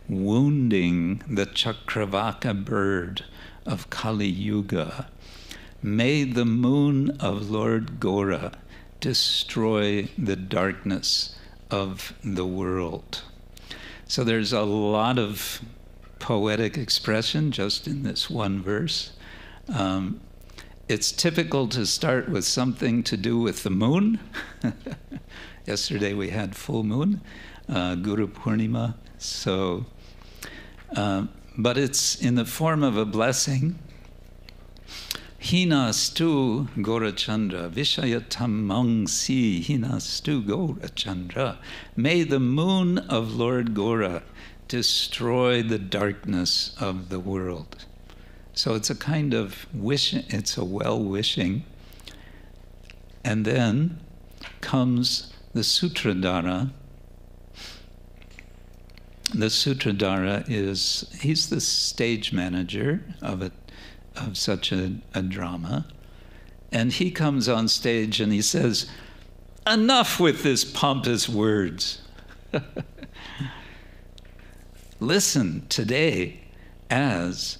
wounding the Chakravaka bird of Kali Yuga. May the moon of Lord Gora destroy the darkness of the world. So there's a lot of poetic expression just in this one verse. It's typical to start with something to do with the moon. Yesterday we had full moon, Guru Purnima. So, but it's in the form of a blessing. Hinastu Gorachandra, Vishayatam Mangsi Hinastu Gorachandra. May the moon of Lord Gora destroy the darkness of the world. So it's a kind of wish, it's a well-wishing. And then comes the Sutradhara. The Sutradhara he's the stage manager of such a drama. And he comes on stage and he says, "Enough with this pompous words. Listen today as,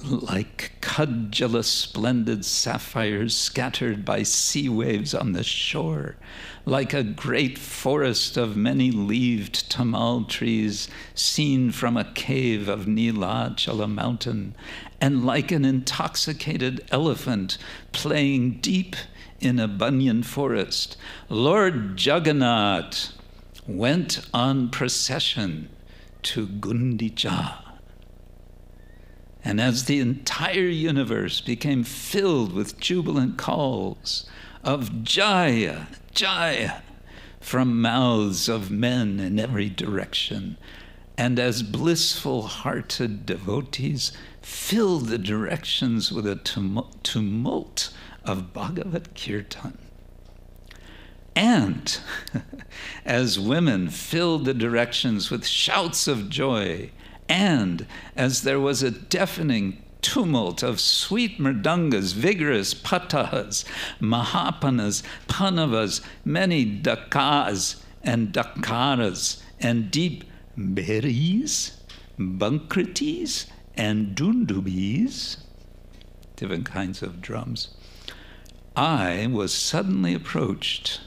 like Kudjala splendid sapphires scattered by sea waves on the shore, like a great forest of many-leaved tamal trees seen from a cave of Nilachala mountain, and like an intoxicated elephant playing deep in a banyan forest, Lord Jagannath went on procession to Gundicha. And as the entire universe became filled with jubilant calls of Jaya, Jaya, from mouths of men in every direction, and as blissful-hearted devotees filled the directions with a tumult of Bhagavad Kirtan, and as women filled the directions with shouts of joy, and as there was a deafening tumult of sweet mridangas, vigorous patahas, mahapanas, panavas, many dakas and dakaras, and deep beris, bankritis, and dundubis, different kinds of drums, I was suddenly approached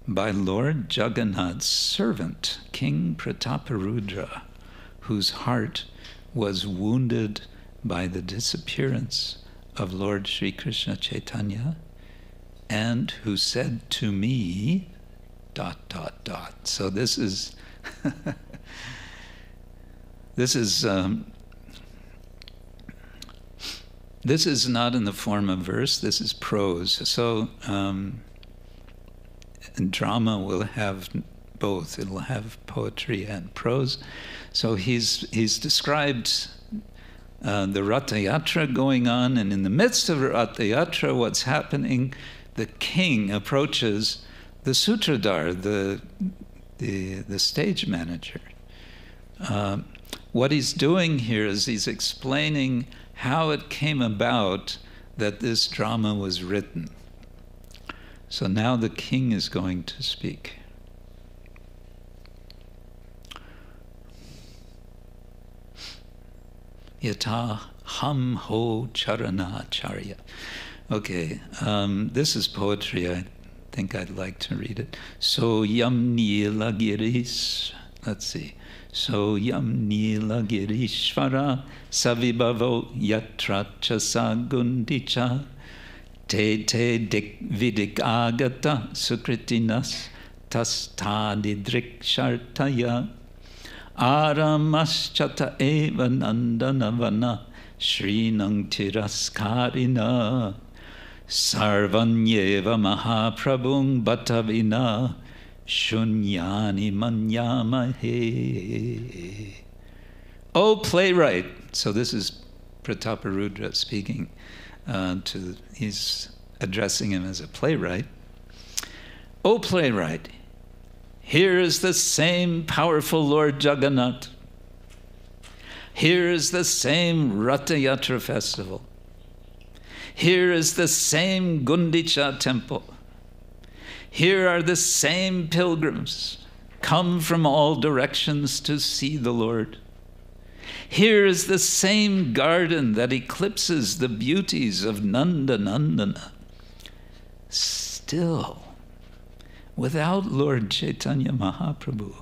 by Lord Jagannath's servant, King Prataparudra, whose heart was wounded by the disappearance of Lord Sri Krishna Chaitanya, and who said to me, ... So this is this is not in the form of verse, this is prose. So drama will have both. It'll have poetry and prose. So he's described the Ratha Yatra going on, and in the midst of Ratha Yatra, what's happening? The king approaches the Sutradhar, the stage manager. What he's doing here is he's explaining how it came about that this drama was written. So now the king is going to speak. Yata ham ho charana charya. Okay, this is poetry. I think I'd like to read it. So yam nila giris. Let's see. So yam nila girishvara savibhavo yatra chasa gundicha te dik vidik agata sukritinas tastadidrik shartaya aramaschata eva nandanavana shrinang tiraskarina sarvanyeva mahaprabhung bhattavina shunyani manyamahe. O playwright. So this is Prataparudra speaking he's addressing him as a playwright. O playwright, here is the same powerful Lord Jagannath. Here is the same Ratha Yatra festival. Here is the same Gundicha temple. Here are the same pilgrims come from all directions to see the Lord. Here is the same garden that eclipses the beauties of Nandanandana. Still, without Lord Chaitanya Mahaprabhu,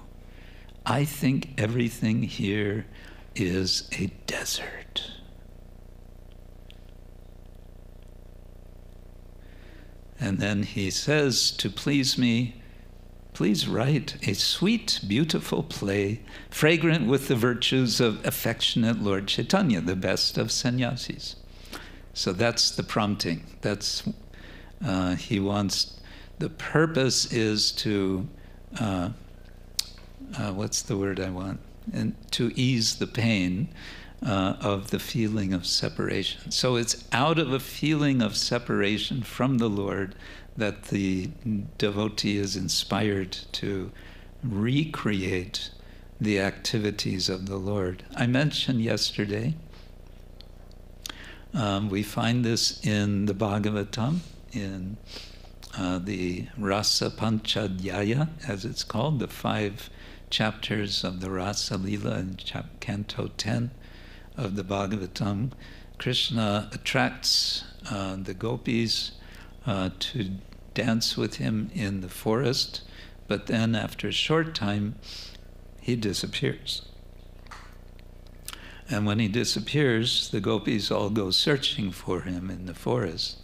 I think everything here is a desert. And then he says, to please me, please write a sweet, beautiful play, fragrant with the virtues of affectionate Lord Chaitanya, the best of sannyasis. So that's the prompting. That's, he wants, the purpose is to, what's the word I want? And to ease the pain of the feeling of separation. So it's out of a feeling of separation from the Lord that the devotee is inspired to recreate the activities of the Lord. I mentioned yesterday, we find this in the Bhagavatam, in the Rasa Panchadhyaya, as it's called, the 5 chapters of the Rasa Lila in Canto 10 of the Bhagavatam. Krishna attracts the gopis to dance with him in the forest, but then after a short time, he disappears. And when he disappears, the gopis all go searching for him in the forest,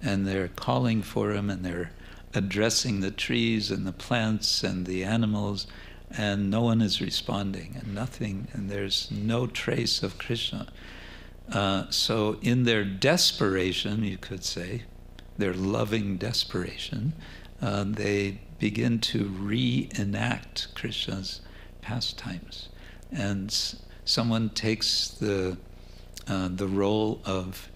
and they're calling for him, and they're addressing the trees and the plants and the animals, and no one is responding, and nothing, and there's no trace of Krishna. So in their desperation, you could say, their loving desperation, they begin to reenact Krishna's pastimes. And someone takes the role of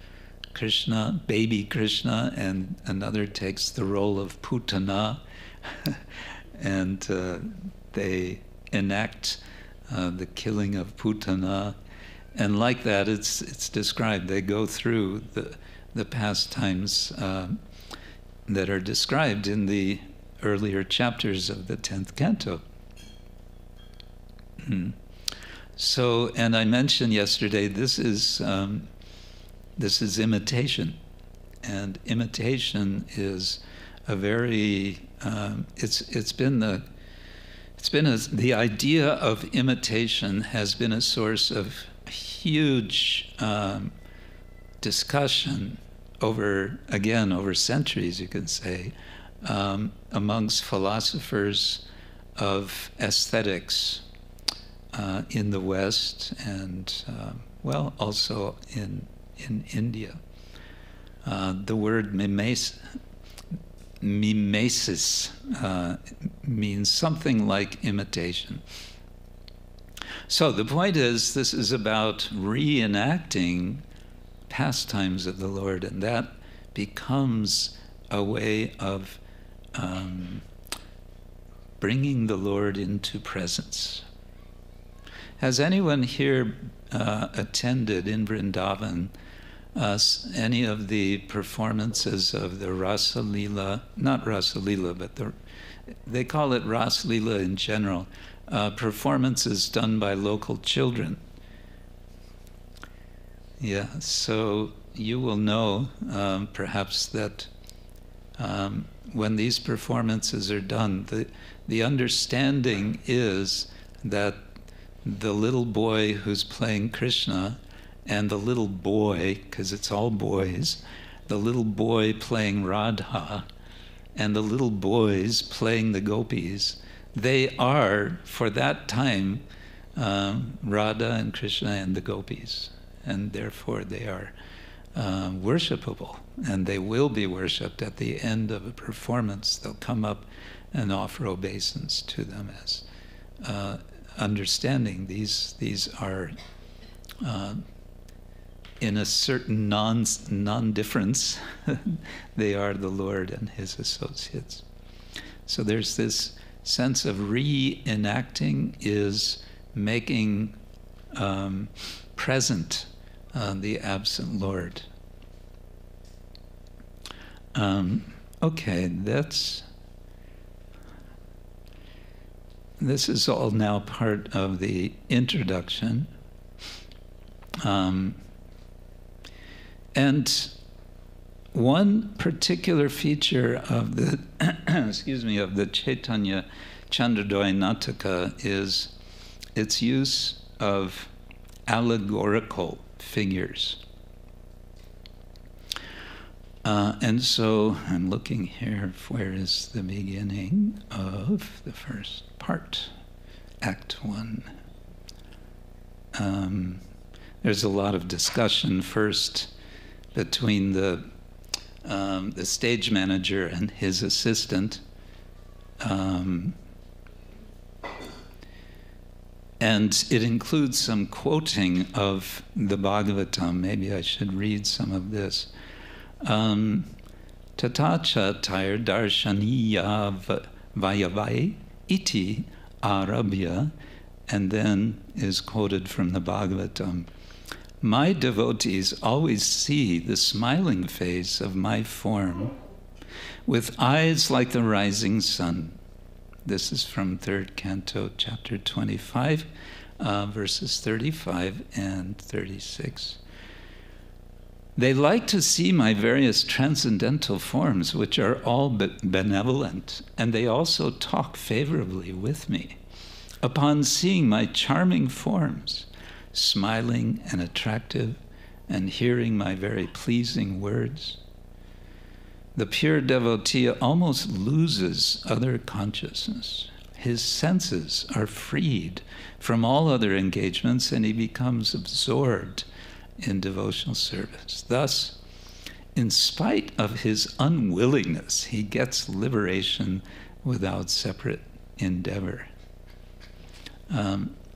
Krishna, baby Krishna, and another takes the role of Putana, and they enact the killing of Putana. And like that, it's described. They go through the pastimes that are described in the earlier chapters of the 10th canto. So, and I mentioned yesterday, this is imitation, and imitation is a very the idea of imitation has been a source of huge discussion over centuries, you can say, amongst philosophers of aesthetics in the West and, also in India. The word mimesis means something like imitation. So the point is, this is about reenacting pastimes of the Lord, and that becomes a way of bringing the Lord into presence. Has anyone here attended in Vrindavan any of the performances of the Rasa Lila, not Rasa Lila, but they call it Rasa Lila in general, performances done by local children? Yeah, so you will know perhaps that when these performances are done, the understanding is that the little boy who's playing Krishna and the little boy, because it's all boys, the little boy playing Radha and the little boys playing the gopis, they are, for that time, Radha and Krishna and the gopis. And therefore they are worshipable, and they will be worshipped at the end of a performance. They'll come up and offer obeisance to them as understanding these are in a certain non-difference, they are the Lord and his associates. So there's this sense of reenacting is making present the absent Lord. Okay, this is all now part of the introduction. And one particular feature of the of the Chaitanya Chandradoy Nataka is its use of allegorical figures. And so I'm looking here, where is the beginning of the first part, Act 1. There's a lot of discussion first between the stage manager and his assistant. And it includes some quoting of the Bhagavatam. Maybe I should read some of this. Tatacha tair darshaniya vayavai iti arabhya, and then is quoted from the Bhagavatam. My devotees always see the smiling face of my form with eyes like the rising sun. This is from 3rd Canto, chapter 25, verses 35 and 36. They like to see my various transcendental forms, which are all benevolent, and they also talk favorably with me. Upon seeing my charming forms, smiling and attractive, and hearing my very pleasing words, the pure devotee almost loses other consciousness. His senses are freed from all other engagements, and he becomes absorbed in devotional service. Thus, in spite of his unwillingness, he gets liberation without separate endeavor.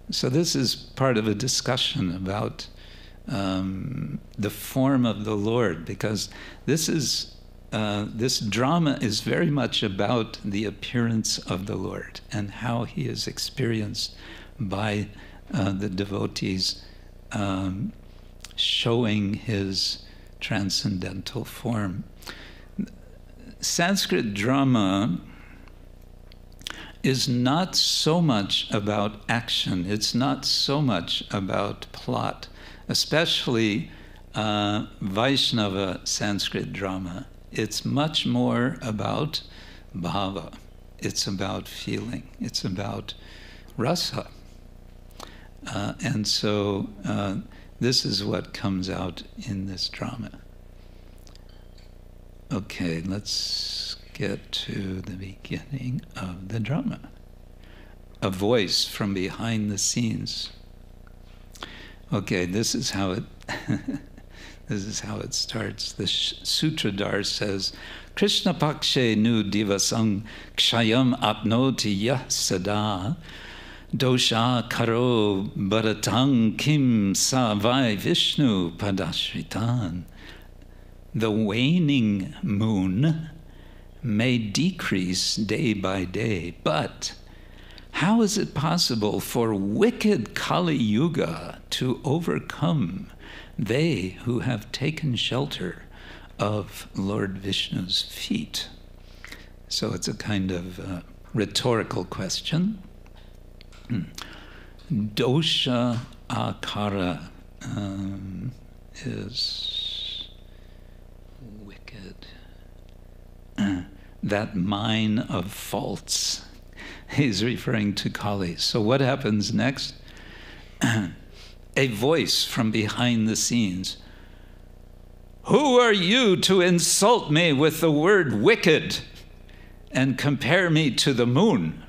So this is part of a discussion about the form of the Lord, because this drama is very much about the appearance of the Lord and how he is experienced by the devotees, showing his transcendental form. Sanskrit drama is not so much about action. It's not so much about plot, especially Vaishnava Sanskrit drama. It's much more about bhava. It's about feeling. It's about rasa. And so this is what comes out in this drama. Okay, let's get to the beginning of the drama. A voice from behind the scenes. Okay, this is how it starts. The Sutradhar says, Krishna pakshe nu divasang kshayam apnoti yah sada dosha karo bharatang kim sa vai Vishnu padashritan. The waning moon may decrease day by day, but how is it possible for wicked Kali Yuga to overcome they who have taken shelter of Lord Vishnu's feet? So it's a kind of rhetorical question. Dosha akara is wicked. That mine of faults. He's referring to Kali. So what happens next? A voice from behind the scenes. Who are you to insult me with the word wicked and compare me to the moon?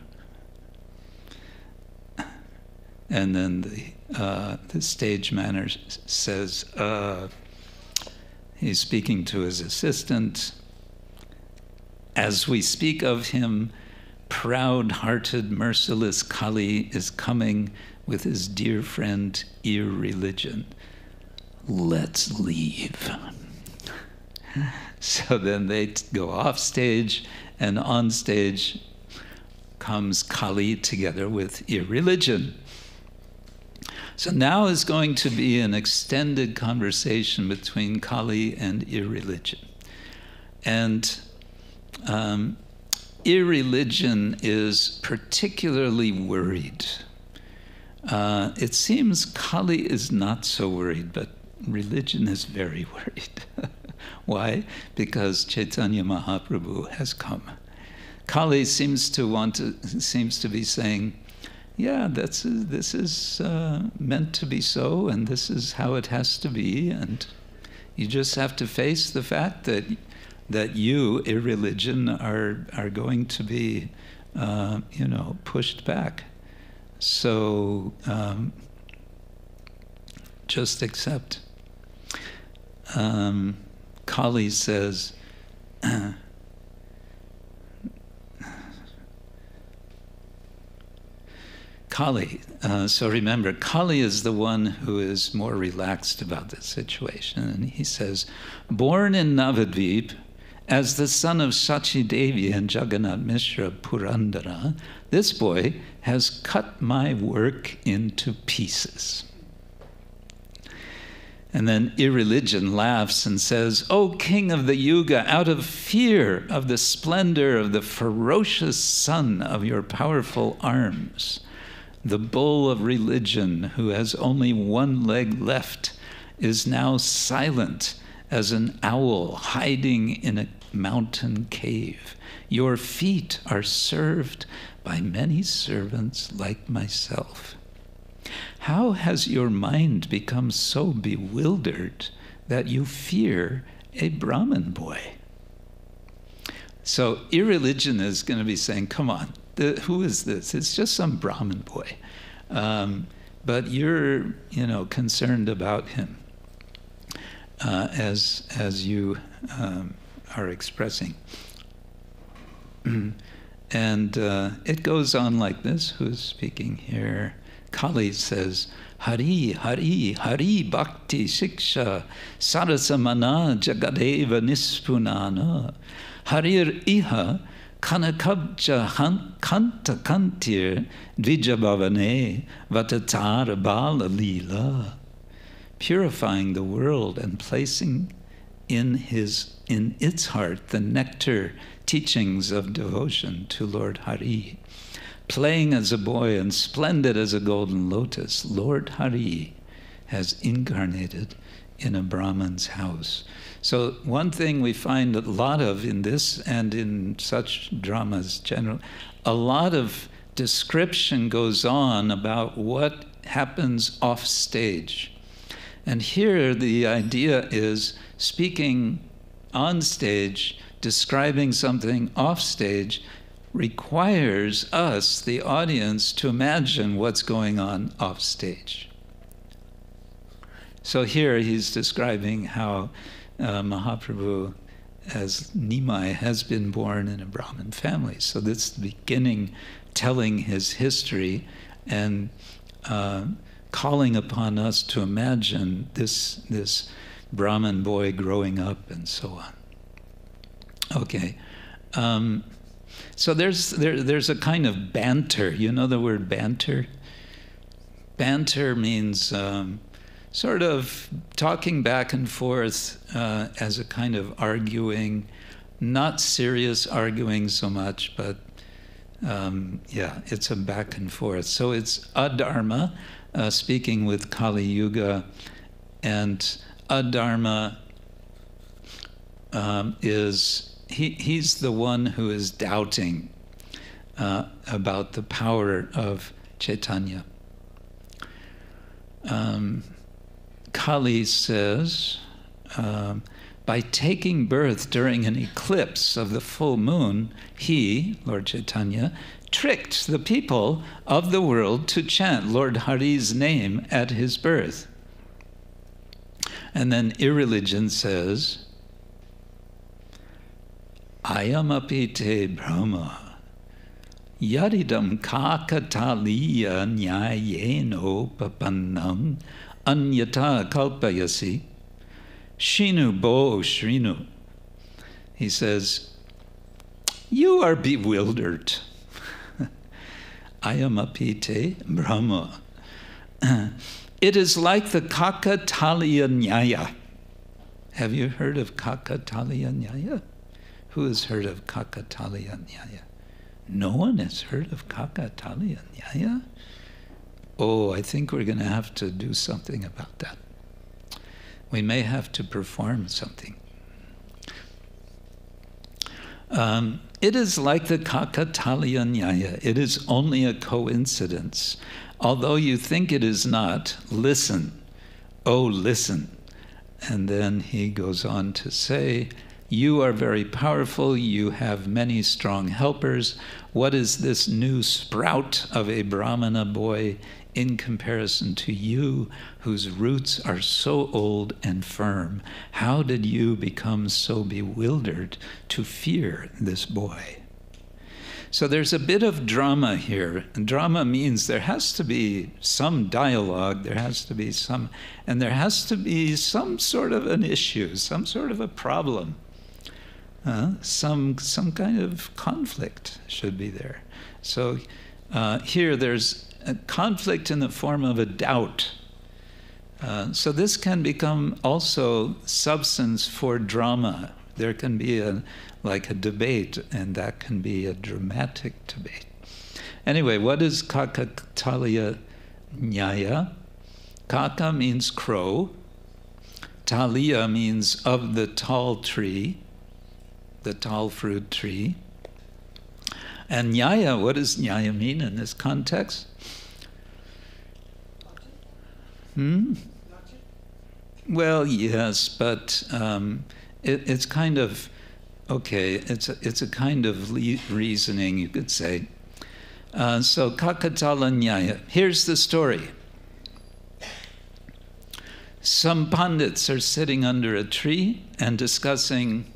And then the stage manager says, he's speaking to his assistant, as we speak of him, proud-hearted, merciless Kali is coming with his dear friend, irreligion. Let's leave. So then they go off stage, and on stage comes Kali together with irreligion. So now is going to be an extended conversation between Kali and irreligion. And irreligion is particularly worried. It seems Kali is not so worried, but religion is very worried. Why? Because Chaitanya Mahaprabhu has come. Kali seems to be saying, yeah, this is meant to be so, and this is how it has to be, and you just have to face the fact that you, irreligion, are going to be, pushed back. So just accept. Kali says, Kali, so remember, Kali is the one who is more relaxed about the situation. And he says, born in Navadvip, as the son of Sachi Devi and Jagannath Mishra Purandara, this boy has cut my work into pieces. And then irreligion laughs and says, O king of the Yuga, out of fear of the splendor of the ferocious son of your powerful arms, the bull of religion, who has only one leg left, is now silent as an owl hiding in a mountain cave. Your feet are served by many servants like myself. How has your mind become so bewildered that you fear a Brahmin boy? So irreligion is going to be saying, come on, who is this? It's just some Brahmin boy. But you're, concerned about him as you are expressing. And it goes on like this. Who's speaking here? Kali says, Hari, Hari, Hari Bhakti Shiksha Sarasamana Jagadeva Nispunana Harir Iha Kanakabja Kanta Kantir Dvijabhavane Vatatara Bala Lila, purifying the world and placing in its heart the nectar teachings of devotion to Lord Hari. Playing as a boy and splendid as a golden lotus, Lord Hari has incarnated in a Brahman's house. So one thing we find a lot of in this and in such dramas generally, a lot of description goes on about what happens off stage. And here the idea is speaking on stage, describing something off stage, requires us, the audience, to imagine what's going on off stage. So here he's describing how Mahaprabhu, as Nimai, has been born in a Brahmin family. So this is the beginning, telling his history and calling upon us to imagine this Brahmin boy growing up and so on. Okay. So there's a kind of banter. You know the word banter? Banter means sort of talking back and forth as a kind of arguing, not serious arguing so much, but yeah, it's a back and forth. So it's adharma, speaking with Kali Yuga, and adharma is... He's the one who is doubting about the power of Chaitanya. Kali says, by taking birth during an eclipse of the full moon, he, Lord Chaitanya, tricked the people of the world to chant Lord Hari's name at his birth. And then irreligion says, Ayamapi te Brahma, Yaridam kakataliya nyayeno papannam anyata kalpayasi, shinu bo shrinu. He says, you are bewildered. Ayamapi te Brahma. It is like the kakataliya nyaya. Have you heard of kakataliya nyaya? Who has heard of Kakataliya Nyaya? No one has heard of Kakataliya Nyaya? Oh, I think we're going to have to do something about that. We may have to perform something. It is like the Kakataliya Nyaya. It is only a coincidence. Although you think it is not, listen. Oh, listen. And then he goes on to say, you are very powerful. You have many strong helpers. What is this new sprout of a Brahmana boy in comparison to you, whose roots are so old and firm? How did you become so bewildered to fear this boy? So there's a bit of drama here. And drama means there has to be some dialogue, there has to be some, and there has to be some sort of an issue, some sort of a problem. Some kind of conflict should be there. So here there's a conflict in the form of a doubt. So this can become also substance for drama. There can be like a debate, and that can be a dramatic debate. Anyway, what is Kakataliya Nyaya? Kaka means crow. Taliya means of the tall tree, the tall fruit tree. And Nyaya, what does Nyaya mean in this context? Well, yes, but it's kind of, okay, it's a kind of reasoning, you could say. So Kakatala Nyaya, here's the story. Some pandits are sitting under a tree and discussing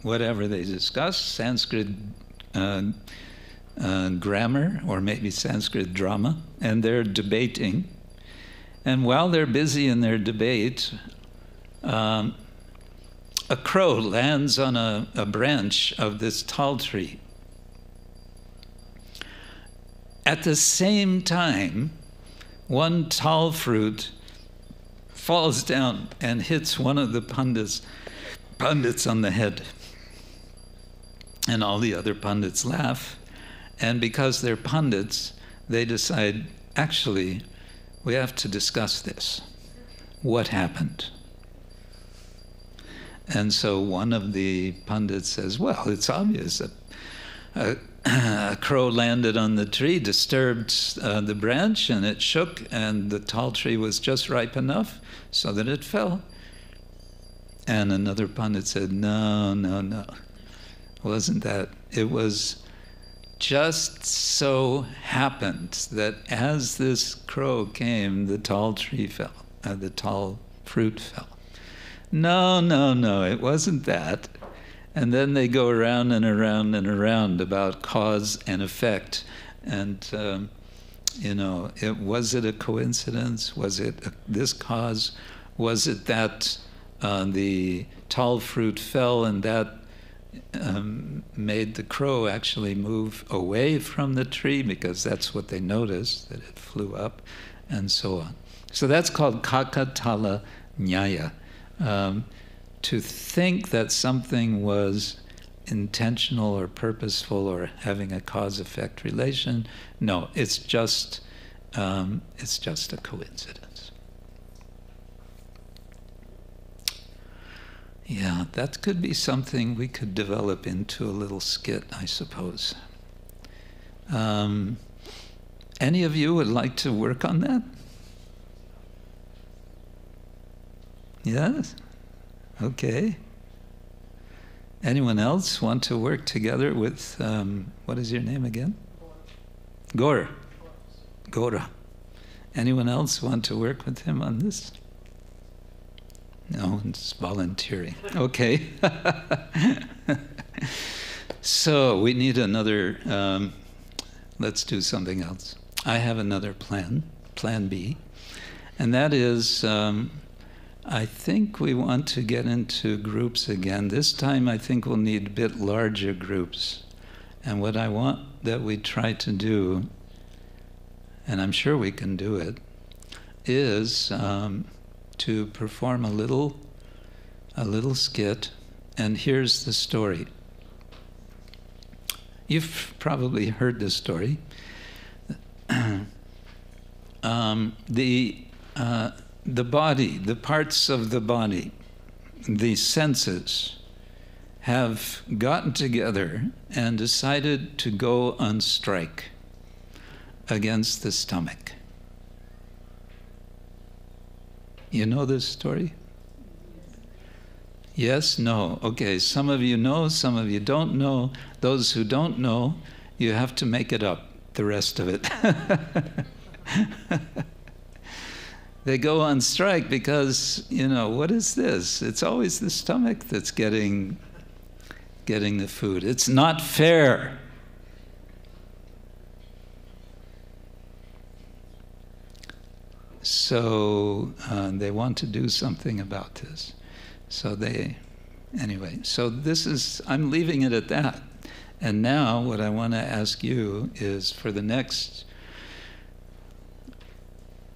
whatever they discuss, Sanskrit grammar, or maybe Sanskrit drama, and they're debating. And while they're busy in their debate, a crow lands on a branch of this tall tree. At the same time, one tall fruit falls down and hits one of the pundits on the head. And all the other pundits laugh. And because they're pundits, they decide, actually, we have to discuss this. What happened? And so one of the pundits says, well, it's obvious. A crow landed on the tree, disturbed the branch, and it shook, and the tall tree was just ripe enough so that it fell. And another pundit said, no. Wasn't that? It was just so happened that as this crow came, the tall tree fell, the tall fruit fell. No, it wasn't that. And then they go around and around and around about cause and effect. And, was it a coincidence? Was it this cause? Was it that the tall fruit fell and that made the crow actually move away from the tree, because that's what they noticed, that it flew up, and so on. So that's called Kakatala Nyaya. To think that something was intentional or purposeful or having a cause-effect relation, no, it's just a coincidence. Yeah, that could be something we could develop into a little skit, I suppose. Any of you would like to work on that? Yes? Okay. Anyone else want to work together with, what is your name again? Gora. Anyone else want to work with him on this? No, it's volunteering. Okay. So we need another, let's do something else. I have another plan B, and that is, I think we want to get into groups again. This time I think we'll need a bit larger groups. And what I want that we try to do, and I'm sure we can do it, is to perform a little skit And here's the story. You've probably heard this story. The body, the parts of the body, the senses, have gotten together and decided to go on strike against the stomach. You know this story? Yes? No? Okay, some of you know, some of you don't know. Those who don't know, you have to make it up, the rest of it. They go on strike because, you know, what is this? It's always the stomach that's getting the food. It's not fair. So they want to do something about this. So anyway, so this is, I'm leaving it at that. And now what I want to ask you is for the next,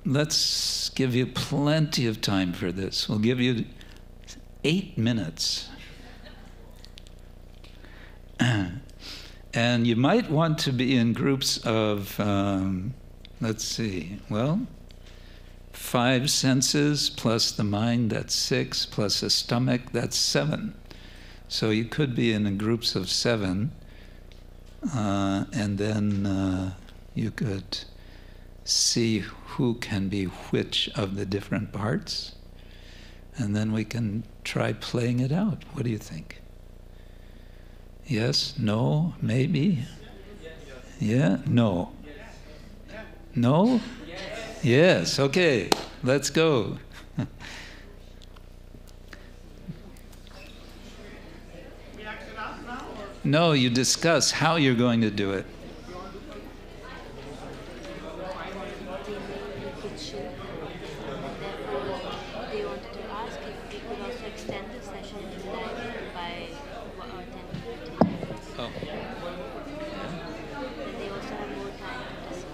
let's give you plenty of time for this. We'll give you 8 minutes. And you might want to be in groups of, let's see, well, 5 senses plus the mind, that's 6, plus the stomach, that's 7. So you could be in groups of 7, and then you could see who can be which of the different parts, and then we can try playing it out. What do you think? Yes? No? Maybe? Yeah? No? No? Yes, okay, let's go. No, you discuss how you're going to do it. They wanted to ask if we could also extend the session by 10 to 15 minutes. Oh. Then they also have more time to discuss.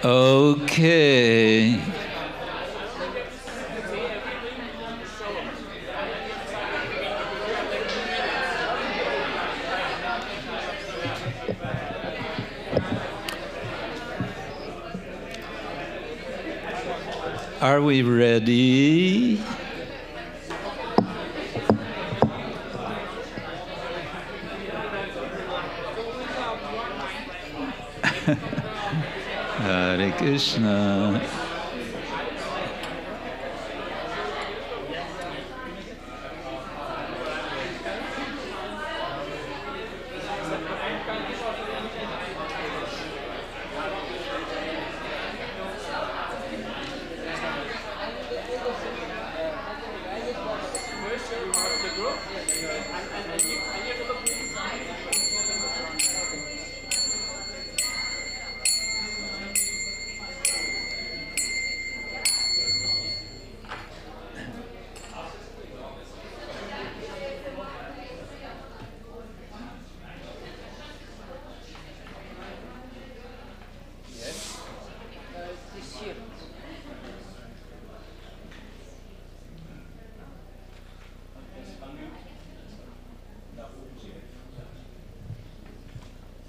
Okay. Are we ready? Hare Krishna.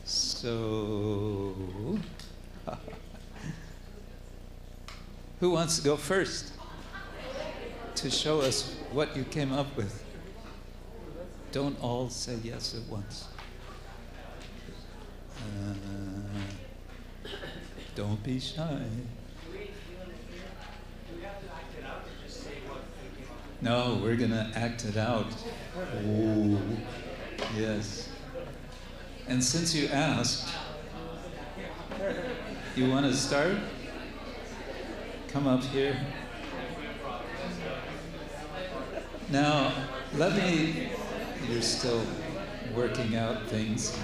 So, who wants to go first to show us what you came up with? Don't all say yes at once. Don't be shy. No, we're going to act it out. Ooh, yes. And since you asked, you want to start? Come up here. Now, you're still working out things.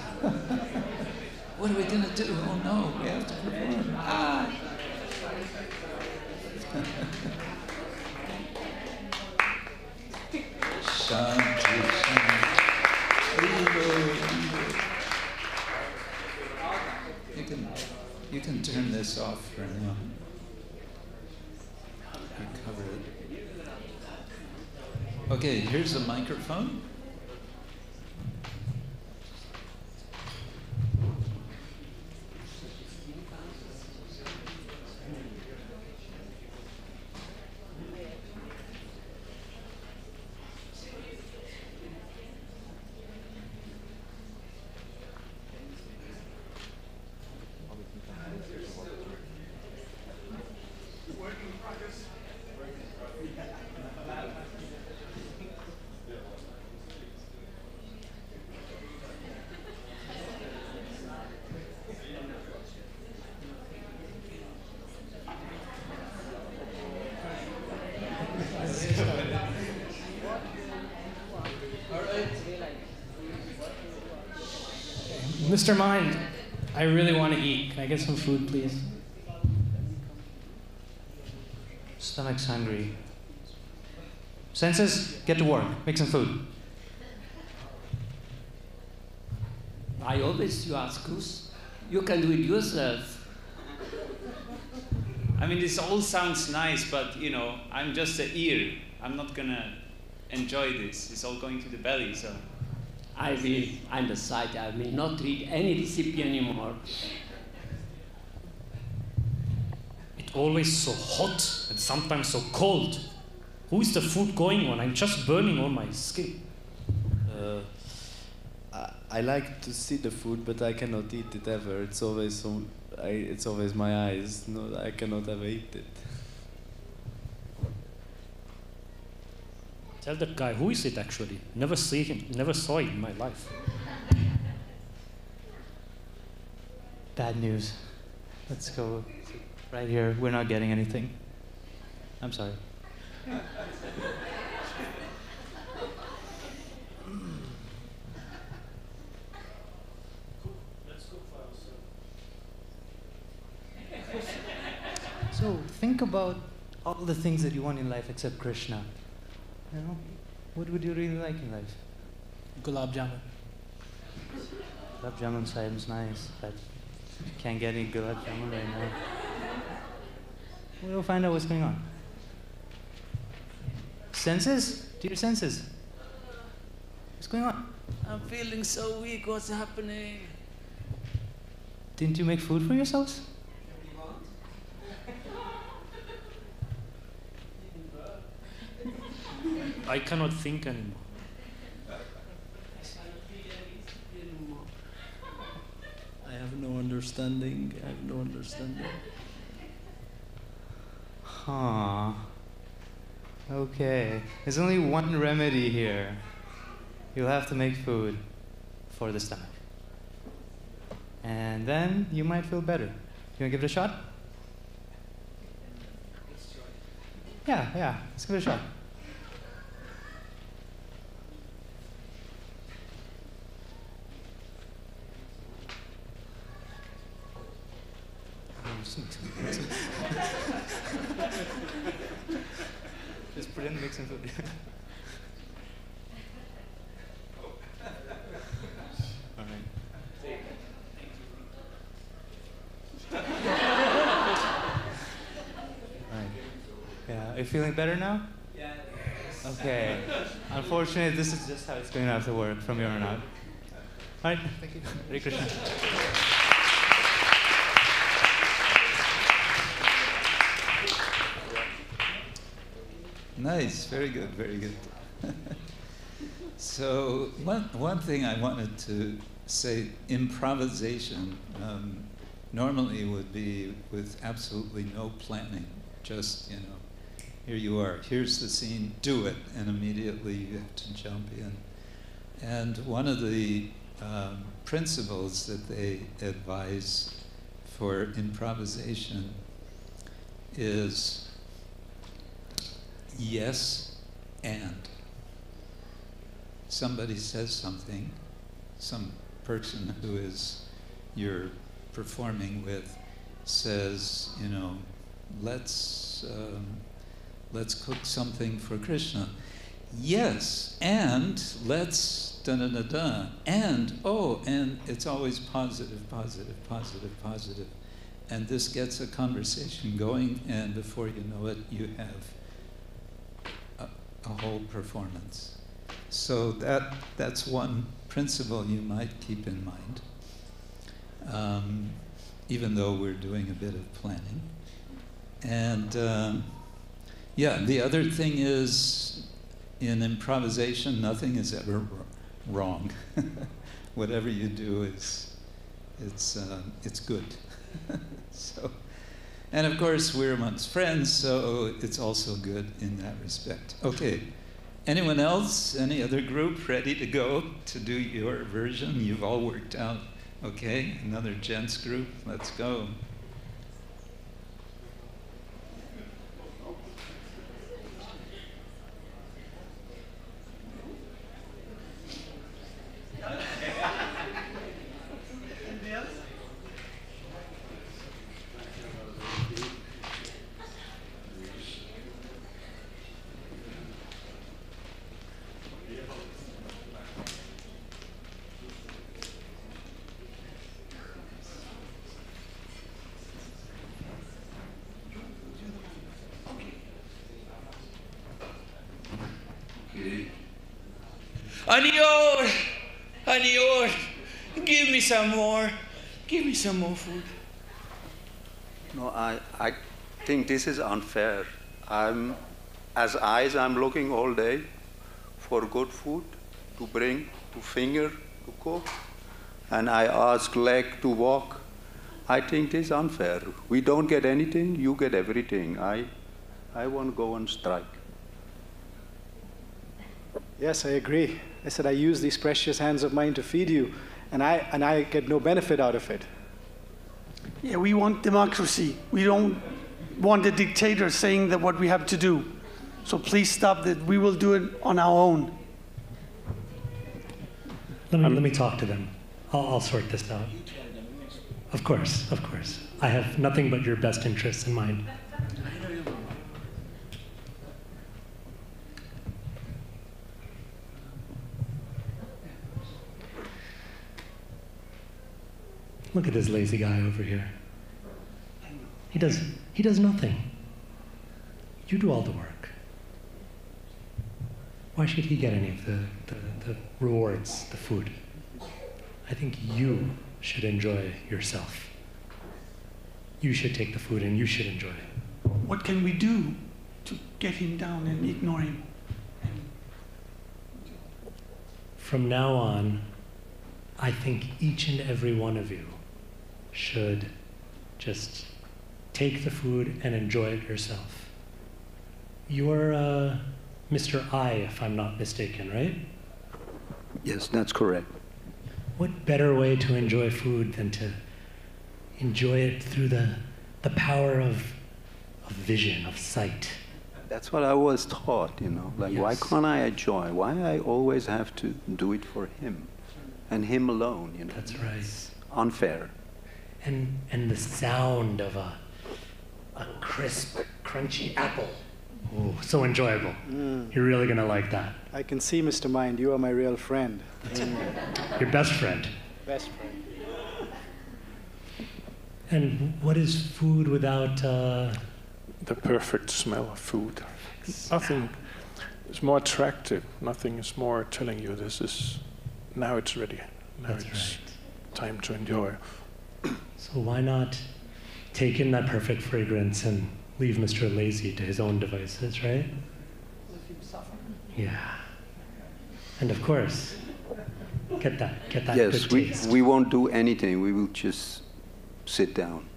What are we going to do? Oh no, we have to perform. Ah! Shanti, Shanti. You can turn this off for now. Recover it. Okay, here's a microphone. Mr. Mind, I really want to eat. Can I get some food, please? Stomach's hungry. Senses, get to work. Make some food. I always you ask us. You can do it yourself. I mean, this all sounds nice, but you know, I'm just the ear. I'm not gonna enjoy this. It's all going to the belly, so. I'm the side. I will not read any recipe anymore. It's always so hot and sometimes so cold. Who is the food going on? I'm just burning on my skin. I like to see the food, but I cannot eat it ever. It's always it's always my eyes. No, I cannot ever eat it. Tell that guy, who is it actually? Never saw him in my life. Bad news. Let's go right here. We're not getting anything. I'm sorry. So think about all the things that you want in life except Krishna. You know, what would you really like in life? Gulab jamun. Gulab jamun sounds nice, but can't get any gulab jamun right now. We'll find out what's going on. Senses? To your senses. What's going on? I'm feeling so weak. What's happening? Didn't you make food for yourselves? I cannot think anymore. I have no understanding. I have no understanding. Huh. Okay. There's only one remedy here. You'll have to make food for the stomach. And then you might feel better. You want to give it a shot? Yeah. Let's give it a shot. Just put in the mix and food. All right. Right. Yeah. Are you feeling better now? Yeah. Okay. Unfortunately, this is just how it's going to have to work from here on out. All right. Thank you. Hare Krishna. Nice, very good, very good. So one thing I wanted to say, improvisation normally would be with absolutely no planning, just, here you are, here's the scene, do it, and immediately you have to jump in. And one of the principles that they advise for improvisation is yes and. Somebody says something, some person who you're performing with says, let's cook something for Krishna. Yes, and let's da-da-da-da. And it's always positive, positive, positive, positive. And this gets a conversation going, and before you know it, you have a whole performance. So that's one principle you might keep in mind, even though we're doing a bit of planning. And the other thing is, in improvisation, nothing is ever wrong. Whatever you do it's good. So, and of course we're amongst friends, so it's also good in that respect. Okay. Anyone else? Any other group ready to go to do your version? You've all worked out. Okay, another gents group. Let's go. Anior, give me some more. Give me some more food. No, I think this is unfair. I'm looking all day for good food to bring, to finger, to cook, and I ask leg to walk. I think this is unfair. We don't get anything, you get everything. I want to go on strike. Yes, I agree. I said I use these precious hands of mine to feed you, and I get no benefit out of it. Yeah, we want democracy. We don't want a dictator saying that what we have to do. So please stop that. We will do it on our own. Let me talk to them. I'll sort this out. Of course. I have nothing but your best interests in mind. Look at this lazy guy over here. He does nothing. You do all the work. Why should he get any of the rewards, the food? I think you should enjoy yourself. You should take the food and you should enjoy it. What can we do to get him down and ignore him? from now on, I think each and every one of you should just take the food and enjoy it yourself. You're Mr. I, if I'm not mistaken, right? Yes, that's correct. What better way to enjoy food than to enjoy it through the power of vision, of sight? That's what I was taught, you know. Like, why can't I enjoy? Why I always have to do it for him and him alone, you know? That's right. It's unfair. And the sound of a crisp, crunchy apple. Oh, so enjoyable. You're really going to like that. I can see, Mr. Mind, you are my real friend. Your best friend. Best friend. And what is food without... The perfect smell of food. Nothing is more attractive. Nothing is more telling you this is... Now it's ready. Now That's it's right. time to enjoy. So why not take in that perfect fragrance and leave Mr. Lazy to his own devices, right? Yeah. And of course, get that Yes, good taste. we won't do anything. We will just sit down.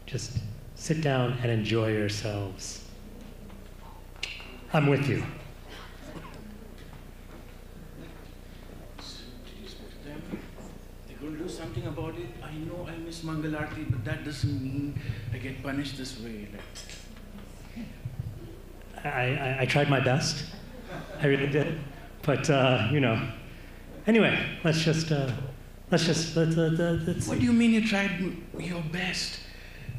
Just sit down and enjoy yourselves. I'm with you. They're going to do something about it. I know I miss Mangalarti, but that doesn't mean I get punished this way. I tried my best. I really did. But, you know, anyway, let's What do you mean you tried your best?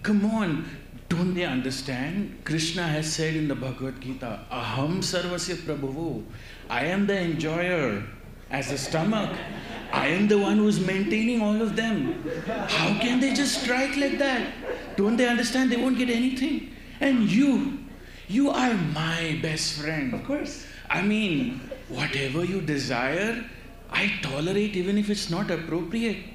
Come on, don't they understand? Krishna has said in the Bhagavad Gita, Aham sarvasya prabhuvu. I am the enjoyer as the stomach. I am the one who's maintaining all of them. How can they just strike like that? Don't they understand they won't get anything? And you are my best friend. Of course. I mean, whatever you desire, I tolerate even if it's not appropriate.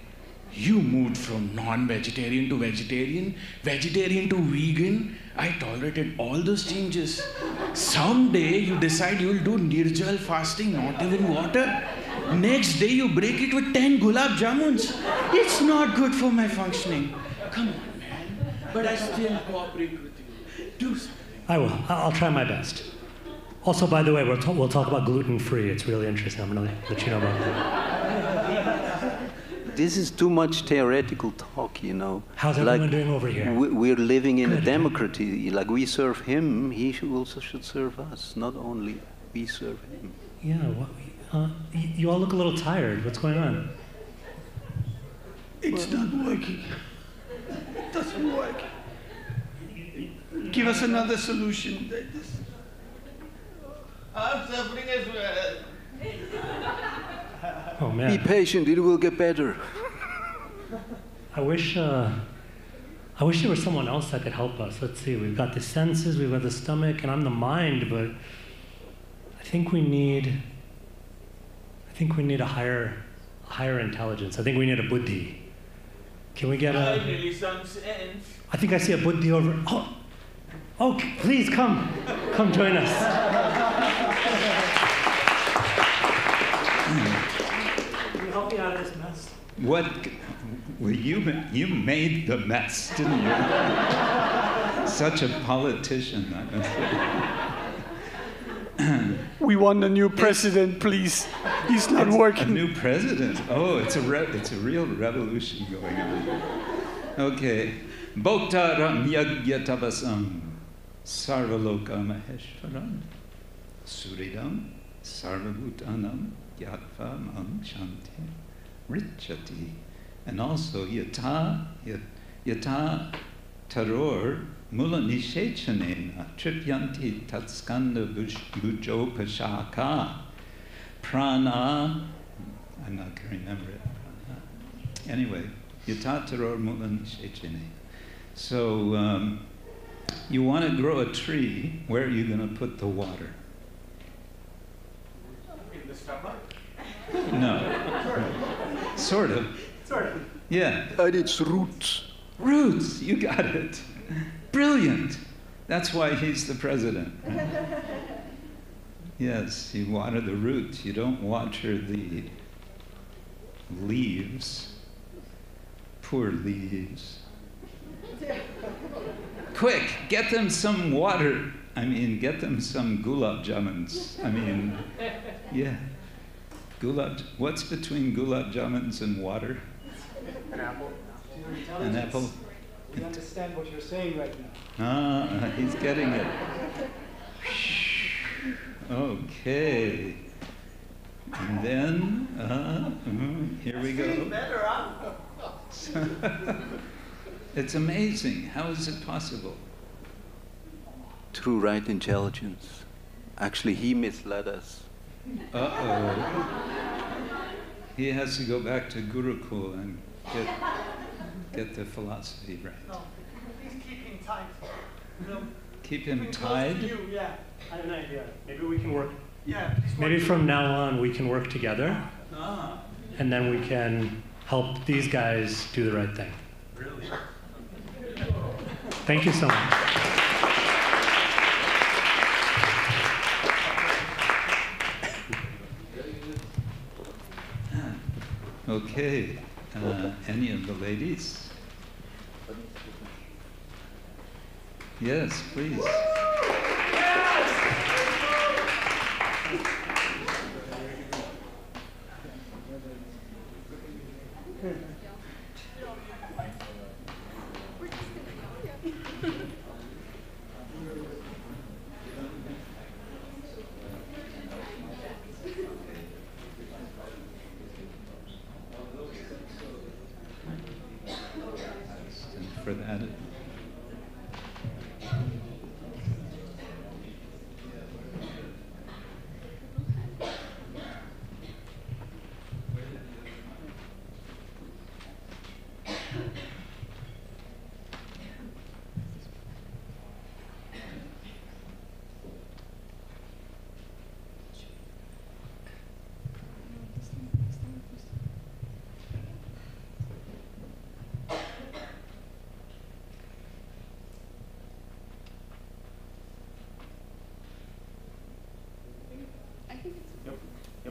You moved from non-vegetarian to vegetarian, vegetarian to vegan. I tolerated all those changes. Someday you decide you'll do nirjal fasting, not even water. Next day you break it with 10 gulab jamuns. It's not good for my functioning. Come on, man. But I still cooperate with you. Do something. I will. I'll try my best. Also, by the way, we'll talk about gluten-free. It's really interesting. I'm going to let you know about that. This is too much theoretical talk, you know. How's everyone doing over here? We're living in a democracy. Like, we serve him, he also should serve us. Not only we serve him. Yeah, you all look a little tired. What's going on? It's not working. It doesn't work. Give us another solution. I'm suffering as well. Oh, man. Be patient, it will get better. I wish there was someone else that could help us. Let's see. We've got the senses, we've got the stomach, and I'm the mind, but I think we need a higher intelligence. I think we need a buddhi. Can we get a... Really some sense. I think I see a buddhi over... Oh, please come join us. Can you help me out of this mess? Well, you made the mess, didn't you? Such a politician, I must say. We want a new president, please. He's not working. A new president? Oh, it's a real revolution going on. Okay. Bhoktaram yagyatavasam sarvaloka maheshwaram suridam sarvabhutanam gyatva mam shanti richati. And also yata taror mula nishechanena tripyanti tatskanda bujopashaka prana. I'm not going to remember it. Prana. Anyway, yata taror mula nishechanena. So you want to grow a tree, where are you going to put the water? In the stomach? No. Sort of. Sort of. Yeah. And it's roots. Roots, you got it. Brilliant. That's why he's the president. Yes, you water the roots. You don't water the leaves. Poor leaves. Quick, get them some water. I mean, get them some gulab jamuns. I mean, yeah. What's between gulab jamuns and water? An apple. An apple? You understand what you're saying right now. Ah, he's getting it. Okay. And then, here we go. It's amazing. How is it possible? Through right intelligence. Actually, he misled us. Uh-oh. He has to go back to Gurukul and get the philosophy right. No, please keep him tight. Keep him tied? Yeah. I have an idea. Maybe we can work. Yeah. Maybe from now on we can work together, Ah. and then we can help these guys do the right thing. Really? Thank you so much. Okay. Any of the ladies? Yes, please. For that.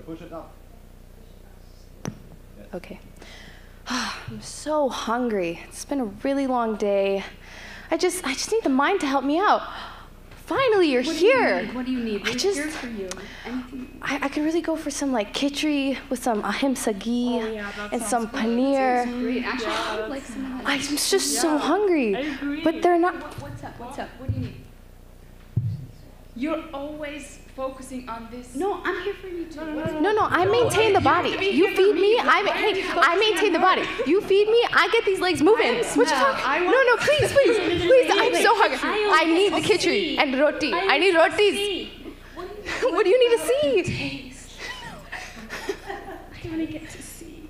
Push it up. Okay. I'm so hungry. It's been a really long day. I just need the mind to help me out. Finally, you're here. What do you need? We're here for you. Anything. I could really go for some like khichdi with some ahimsa ghee and some paneer. Great. Actually, I would like some. I'm just so hungry. I agree. But they're not. What's up? What's up? What do you need? You're always focusing on this. No, I'm here for you too. No, I maintain the body. You feed me, I maintain the body. You feed me, I get these legs moving. What you talking? No, please. I'm so hungry. I need the khichdi and roti. I need rotis. What do you need to see? I want to get to see.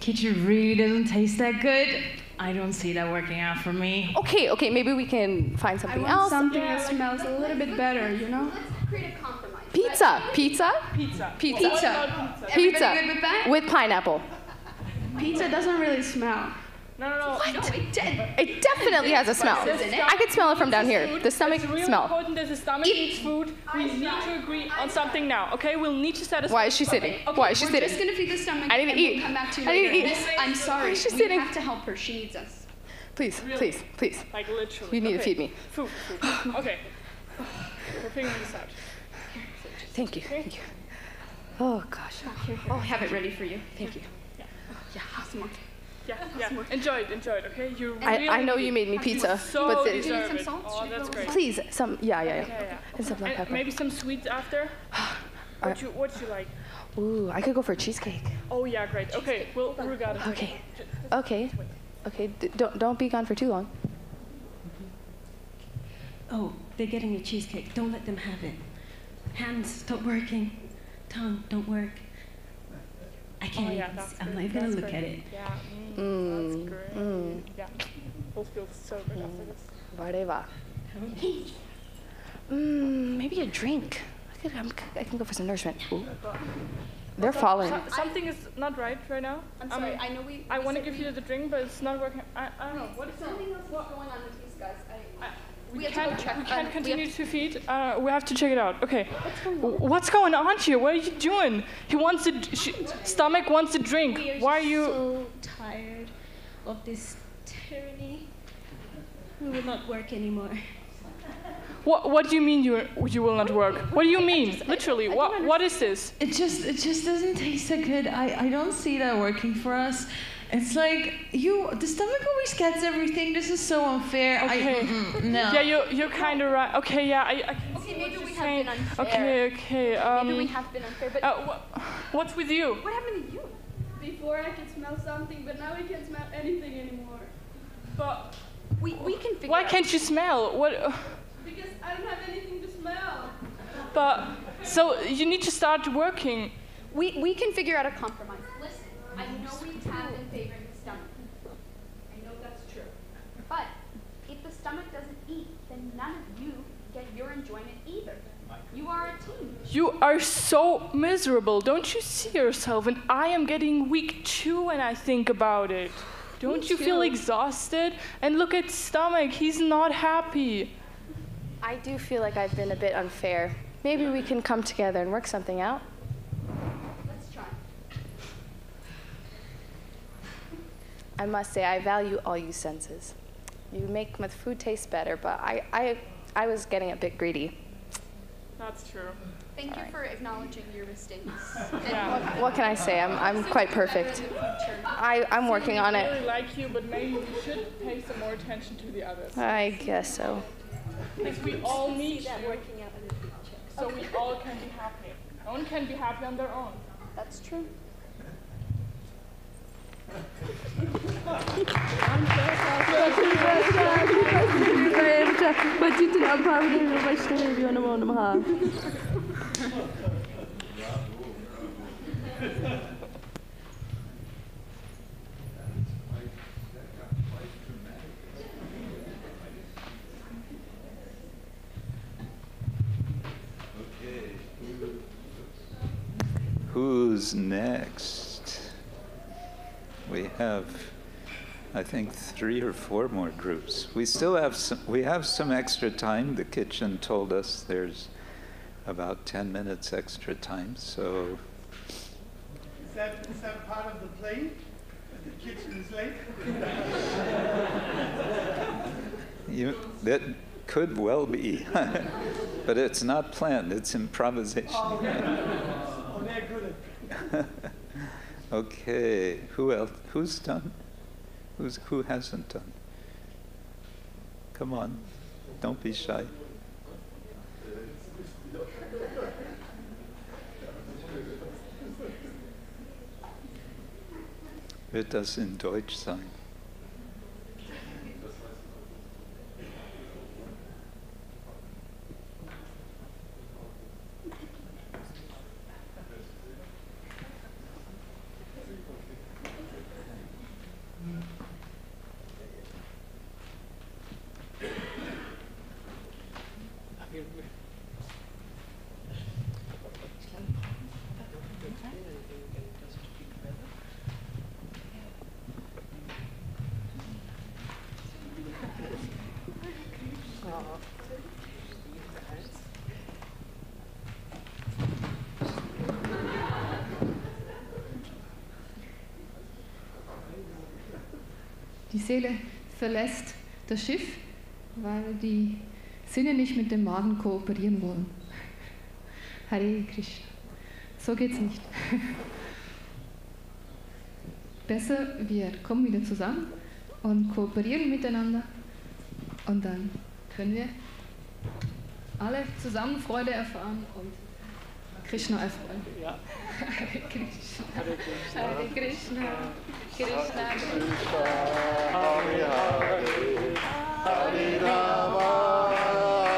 Khichdi really doesn't taste that good. I don't see that working out for me. Okay, maybe we can find something else. Something that smells a little bit better, you know? Let's create a compromise. Pizza. Everybody good with that? With pineapple. Pizza doesn't really smell. No. What? No, it did. It definitely has a smell. I can smell it from down here. The stomach It's really smell. important that the stomach eats food. We need to agree on something now, okay? We'll need to satisfy. Why is she sitting? Why is she We're sitting? just gonna feed the stomach. I need to and eat. We'll come back to you I need to later. eat. I'm sorry. Why is she We sitting? have to help her. She needs us. Please. Like literally. You need to Okay. feed me. Food. Okay. We're figuring this out. Thank you. Oh gosh. I'll have it ready for you. Thank you. Yeah. Enjoy it, okay? You really I know you made me pizza, so but deserve it. Oh, that's great. please, some yeah. Yeah. And some black And pepper. maybe some sweets after. What you like? Ooh, I could go for cheesecake. Oh yeah, great. Okay, we'll got it. Okay. Don't be gone for too long. Oh, they're getting a cheesecake. Don't let them have it. Hands, stop working. Tongue, don't work. I can't even see. I'm not even gonna look at it. Yeah, that's great. Yeah, we'll feel so good after this. Whatever. Maybe a drink. I can go for some nourishment. Ooh. They're falling. Something is not right now. I'm sorry. I know we. I want to give you the drink, but it's not working. I don't know. What is Something else is going on with these guys. We can't continue to feed. We have to check it out. Okay. What's going on here? What are you doing? He wants to. Stomach wants to drink. Why are you? So tired of this tyranny. We will not work anymore. What do you mean you will not work? What do you mean? Literally, what is this? It just doesn't taste so good. I don't see that working for us. It's like the stomach always gets everything. This is so unfair. Okay. No. Yeah, you're kind of right. Okay, yeah, I can Okay, see maybe what we you're have saying. been unfair. Okay. Maybe we have been unfair, but what's with you? what happened to you? Before I could smell something, but now I can't smell anything anymore. But we can figure. Why out. can't you smell? What? Because I don't have anything to smell. But so you need to start working. We can figure out a compromise. Listen, I know we have in favor of the stomach. I know that's true. But if the stomach doesn't eat, then none of you get your enjoyment either. You are a team. You are so miserable. Don't you see yourself? And I am getting weak too when I think about it. Don't you feel exhausted? And look at Stomach. He's not happy. I do feel like I've been a bit unfair. Maybe we can come together and work something out. Let's try. I must say, I value all you senses. You make my food taste better, but I was getting a bit greedy. That's true. Thank you for acknowledging your mistakes. Yeah. What can I say? I'm quite perfect. I'm working on I it. really like you, but maybe we should pay some more attention to the others. I guess so. Because we all need that you, working out in the future. so we all can be happy. No one can be happy on their own. That's true. Who's next? We have, I think, 3 or 4 more groups. We still have some extra time. The kitchen told us there's about 10 minutes extra time, so. Is that part of the plane? The kitchen is late? That could well be, but it's not planned, it's improvisation. Oh, they're good at Okay, who else? Who's done? Who hasn't done? Come on, don't be shy. Wird das in Deutsch sein? Die Seele verlässt das Schiff, weil die Sinne nicht mit dem Magen kooperieren wollen. Hare Krishna. So geht's nicht. Besser, wir kommen wieder zusammen und kooperieren miteinander und dann können wir alle zusammen Freude erfahren und Krishna erfreuen. Ja. Hare Krishna. Hare Krishna. Krishna Hare Hare, Hare Rama,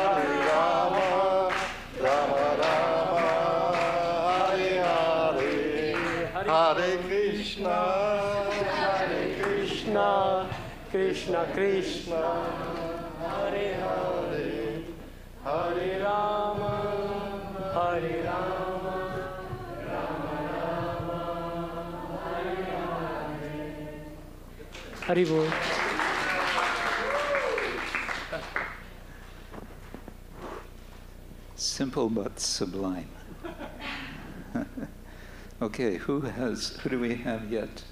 Hare Rama, Rama Rama, Hare Hare, Hare Krishna, Krishna Krishna, Hare Hare, Hare Rama, Hare Rama, Rama Rama, Hare Hare. Haribol. Simple but sublime. Okay, who do we have yet?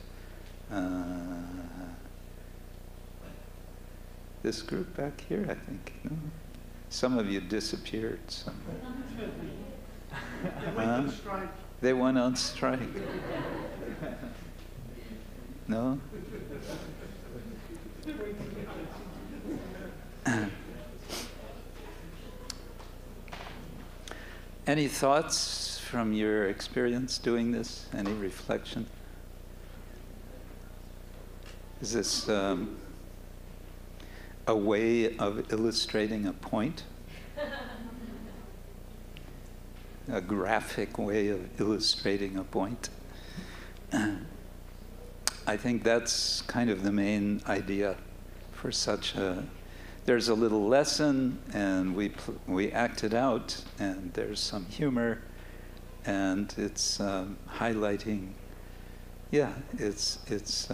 This group back here, I think. No? Some of you disappeared. They went on strike. No? Any thoughts from your experience doing this? Any reflection? Is this a way of illustrating a point? A graphic way of illustrating a point? I think that's kind of the main idea for such a... There's a little lesson, and we act it out, and there's some humor, and it's highlighting, it's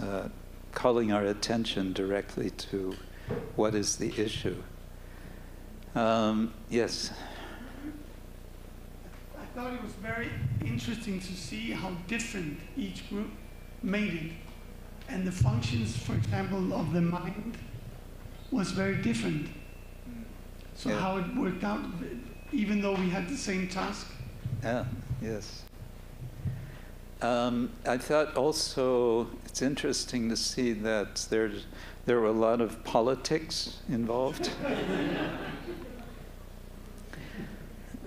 calling our attention directly to what is the issue. Yes? I thought it was very interesting to see how different each group made it. And the functions, for example, of the mind was very different. So how it worked out, even though we had the same task. Yeah, yes. I thought also it's interesting to see that there were a lot of politics involved.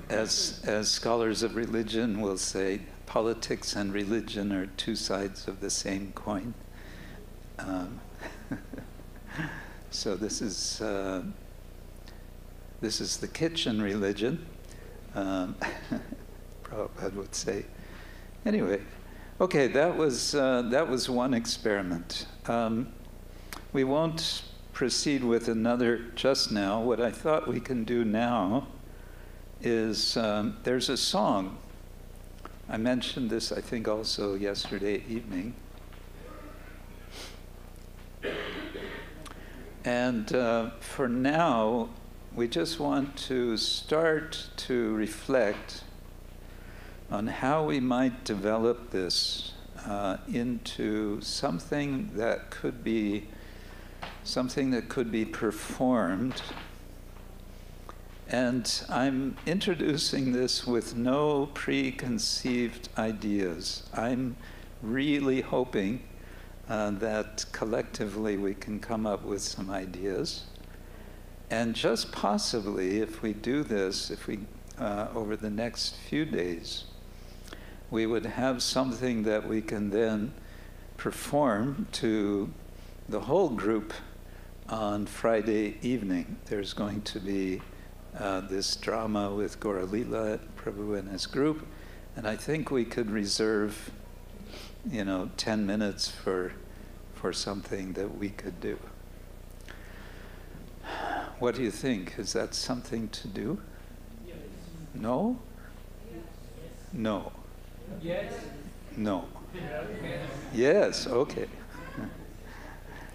As scholars of religion will say, politics and religion are two sides of the same coin. So this is the kitchen religion, Prabhupada would say. Anyway, okay, that was one experiment. We won't proceed with another just now. What I thought we can do now is there's a song. I mentioned this, I think, also yesterday evening. And for now, we just want to start to reflect on how we might develop this into something that could be performed. And I'm introducing this with no preconceived ideas. I'm really hoping that collectively we can come up with some ideas. And just possibly, if we do this, over the next few days, we would have something that we can then perform to the whole group on Friday evening. There's going to be this drama with Gauralila Prabhu and his group, and I think we could reserve 10 minutes for something that we could do. What do you think? Is that something to do? Yes. No? Yes. No. Yes. No. Yes, okay.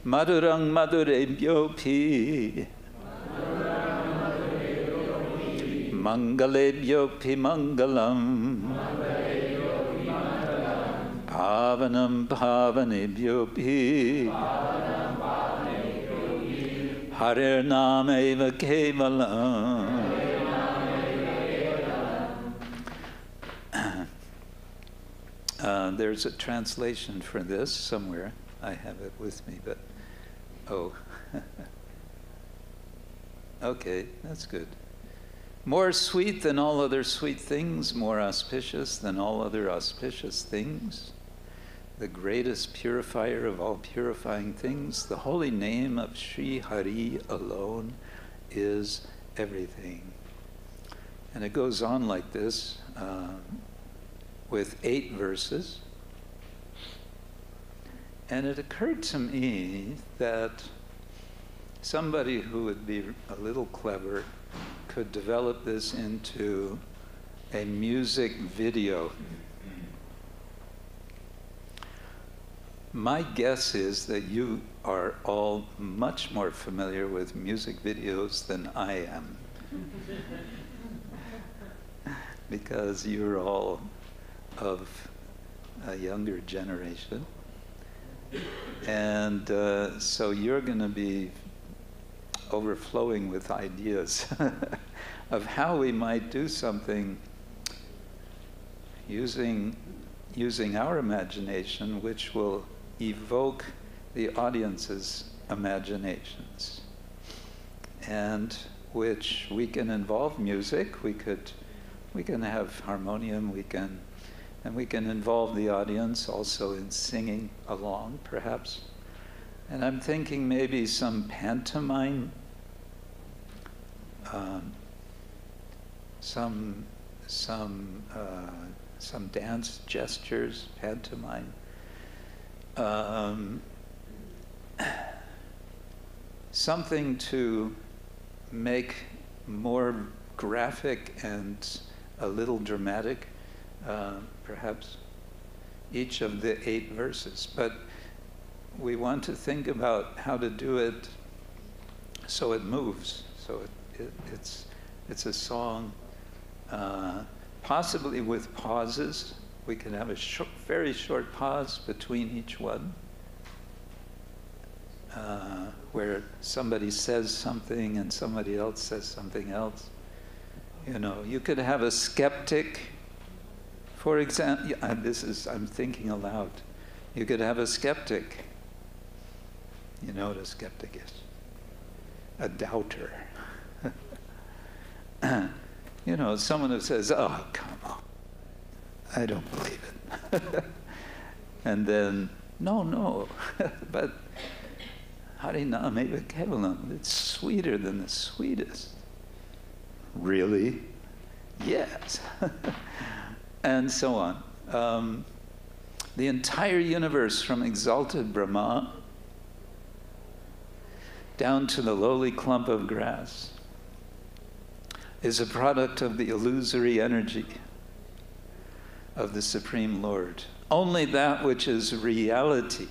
Madhurang madhurebhyo pi Mangalebhyo pi mangalam Pavanam pavanebhyo pi Harir nama eva kevalam. There's a translation for this somewhere. I have it with me, but okay, that's good. More sweet than all other sweet things, more auspicious than all other auspicious things. The greatest purifier of all purifying things, the holy name of Sri Hari alone is everything. And it goes on like this, with 8 verses. And it occurred to me that somebody who would be a little clever could develop this into a music video. My guess is that you are all much more familiar with music videos than I am. because you're all of a younger generation. And so you're going to be overflowing with ideas of how we might do something using our imagination, which will evoke the audience's imaginations, and which we can involve music. We can have harmonium. We can involve the audience also in singing along, perhaps. And I'm thinking maybe some pantomime, some dance gestures, pantomime, something to make more graphic and a little dramatic, perhaps, each of the 8 verses. But we want to think about how to do it so it moves, so it's a song, possibly with pauses. We can have a very short pause between each one, where somebody says something and somebody else says something else. You know, you could have a skeptic, for example. I'm thinking aloud. You could have a skeptic. You know what a skeptic is? A doubter. You know, someone who says, "Oh, come on, I don't believe it." And then, no, but Harinam eva kevalam, it's sweeter than the sweetest. Really? Yes. And so on. The entire universe, from exalted Brahma down to the lowly clump of grass, is a product of the illusory energy of the Supreme Lord. Only that which is reality,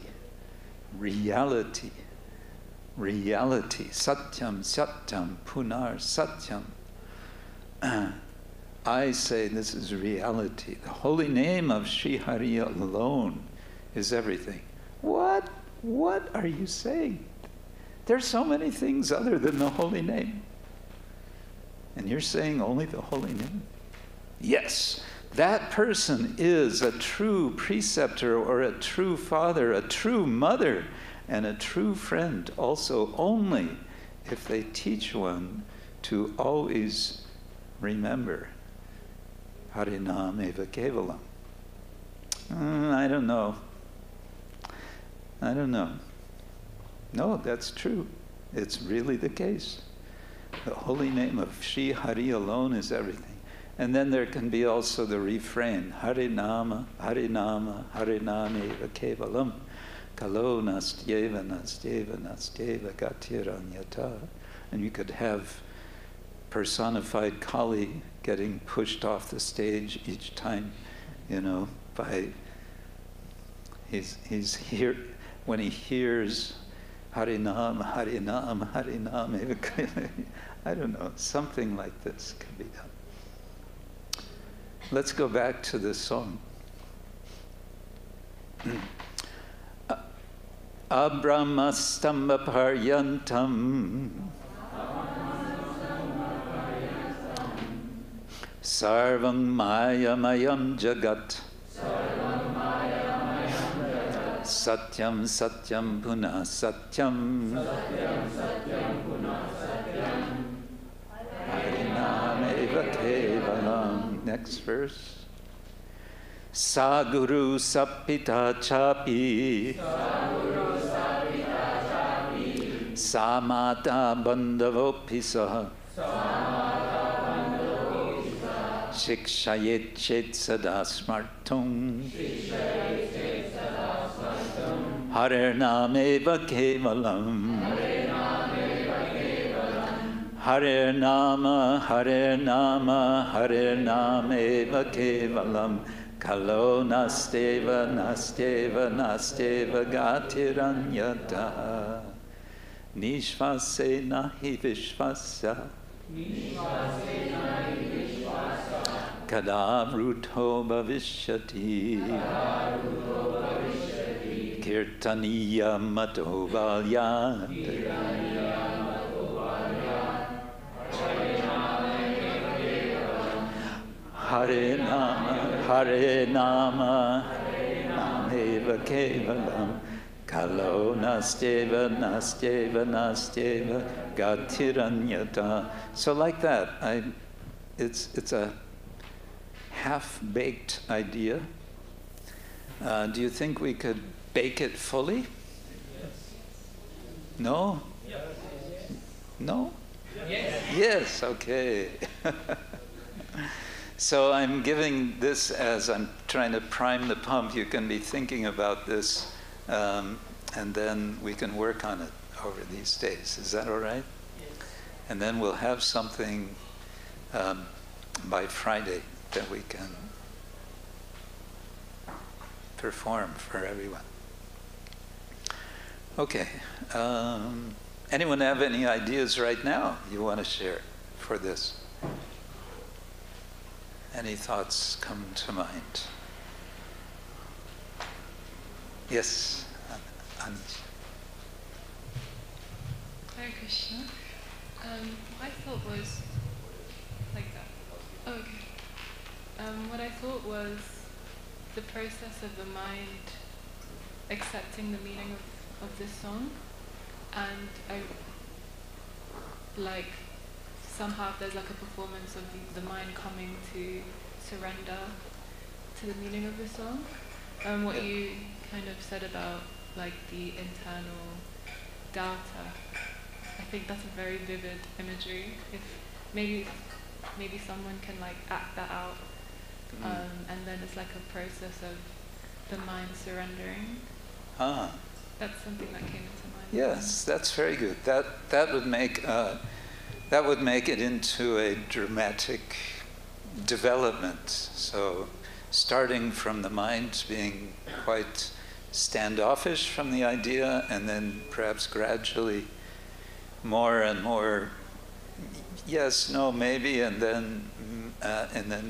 satyam, satyam, punar, satyam. I say this is reality. The holy name of Sri Hari alone is everything. What are you saying? There's so many things other than the holy name. And you're saying only the holy name? Yes, that person is a true preceptor or a true father, a true mother, and a true friend also only if they teach one to always remember Harinam eva kevalam. I don't know. No, that's true. It's really the case. The holy name of Sri Hari alone is everything. And then there can be also the refrain, Harinama, Harinama, Harinama eva kevalam, Kalo nastyeva, nastyeva, nastyeva gatiranyata. And you could have personified Kali getting pushed off the stage each time, you know, by he's here when he hears Harinam, Harinam, Harinam. I don't know, something like this could be done. Let's go back to this song. Abrahmastamba paryantam sarvam mayamayam jagat satyam satyam punah satyam harinam eva kevalam. Next verse. Saguru sapita chapi samata bandhavopisa shikshayet chet sada smartum harinam eva kevalam harinama harinama harinam eva kevalam kalo nasteva nasteva nasteva gatiranyata nishvase nahi vishvasa Kadavruto bhavishyati Kirtaniya mato valyat Hare Nama Nameva Kevalam Kalo Nasteva Gatiranyata. So like that, it's a half-baked idea. Do you think we could bake it fully? No? No? Yes, okay. So I'm giving this as I'm trying to prime the pump. You can be thinking about this, and then we can work on it over these days. Is that all right? Yes. And then we'll have something by Friday that we can perform for everyone. Okay. Anyone have any ideas right now you want to share for this? Any thoughts come to mind? Yes, Anj. Hare Krishna. My thought was like that. Oh, okay. What I thought was the process of the mind accepting the meaning of this song, and I like somehow there's like a performance of the mind coming to surrender to the meaning of the song. What you kind of said about like the internal doubter, I think that's a very vivid imagery. If maybe someone can like act that out, and then it's like a process of the mind surrendering. That's something that came into mind. Yes, that's very good. That would make it into a dramatic development. So starting from the mind being quite standoffish from the idea, and then perhaps gradually more and more yes, no, maybe, and then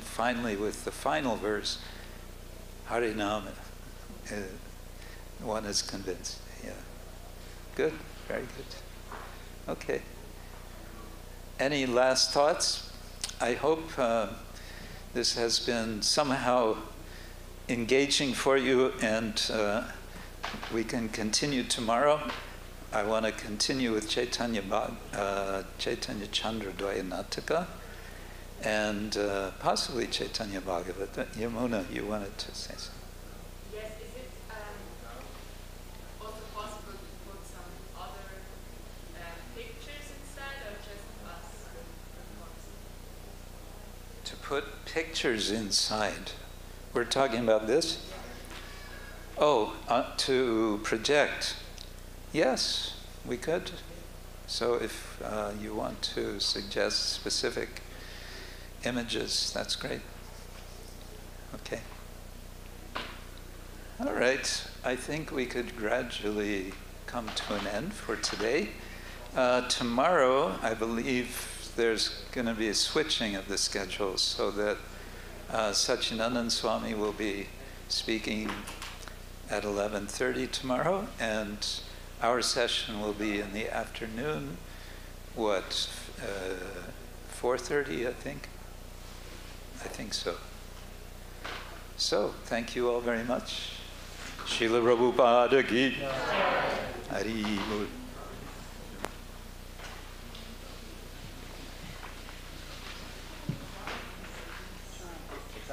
finally with the final verse, Harinama, one is convinced. Yeah, good, very good. Okay. Any last thoughts? I hope this has been somehow engaging for you, and we can continue tomorrow. I want to continue with Chaitanya Chandra Dvayanataka and possibly Chaitanya Bhagavata. Yamuna, you wanted to say something? Yes, is it also possible to put some other pictures inside, or just us? To put pictures inside. We're talking about this? Oh, to project. Yes, we could. So if you want to suggest specific images, that's great. Okay. All right. I think we could gradually come to an end for today. Tomorrow, I believe there's going to be a switching of the schedules so that Satchidananda Swami will be speaking at 11:30 tomorrow, and our session will be in the afternoon, 4:30, I think? I think so. So, thank you all very much. Srila Prabhupada Ki Hari Bol.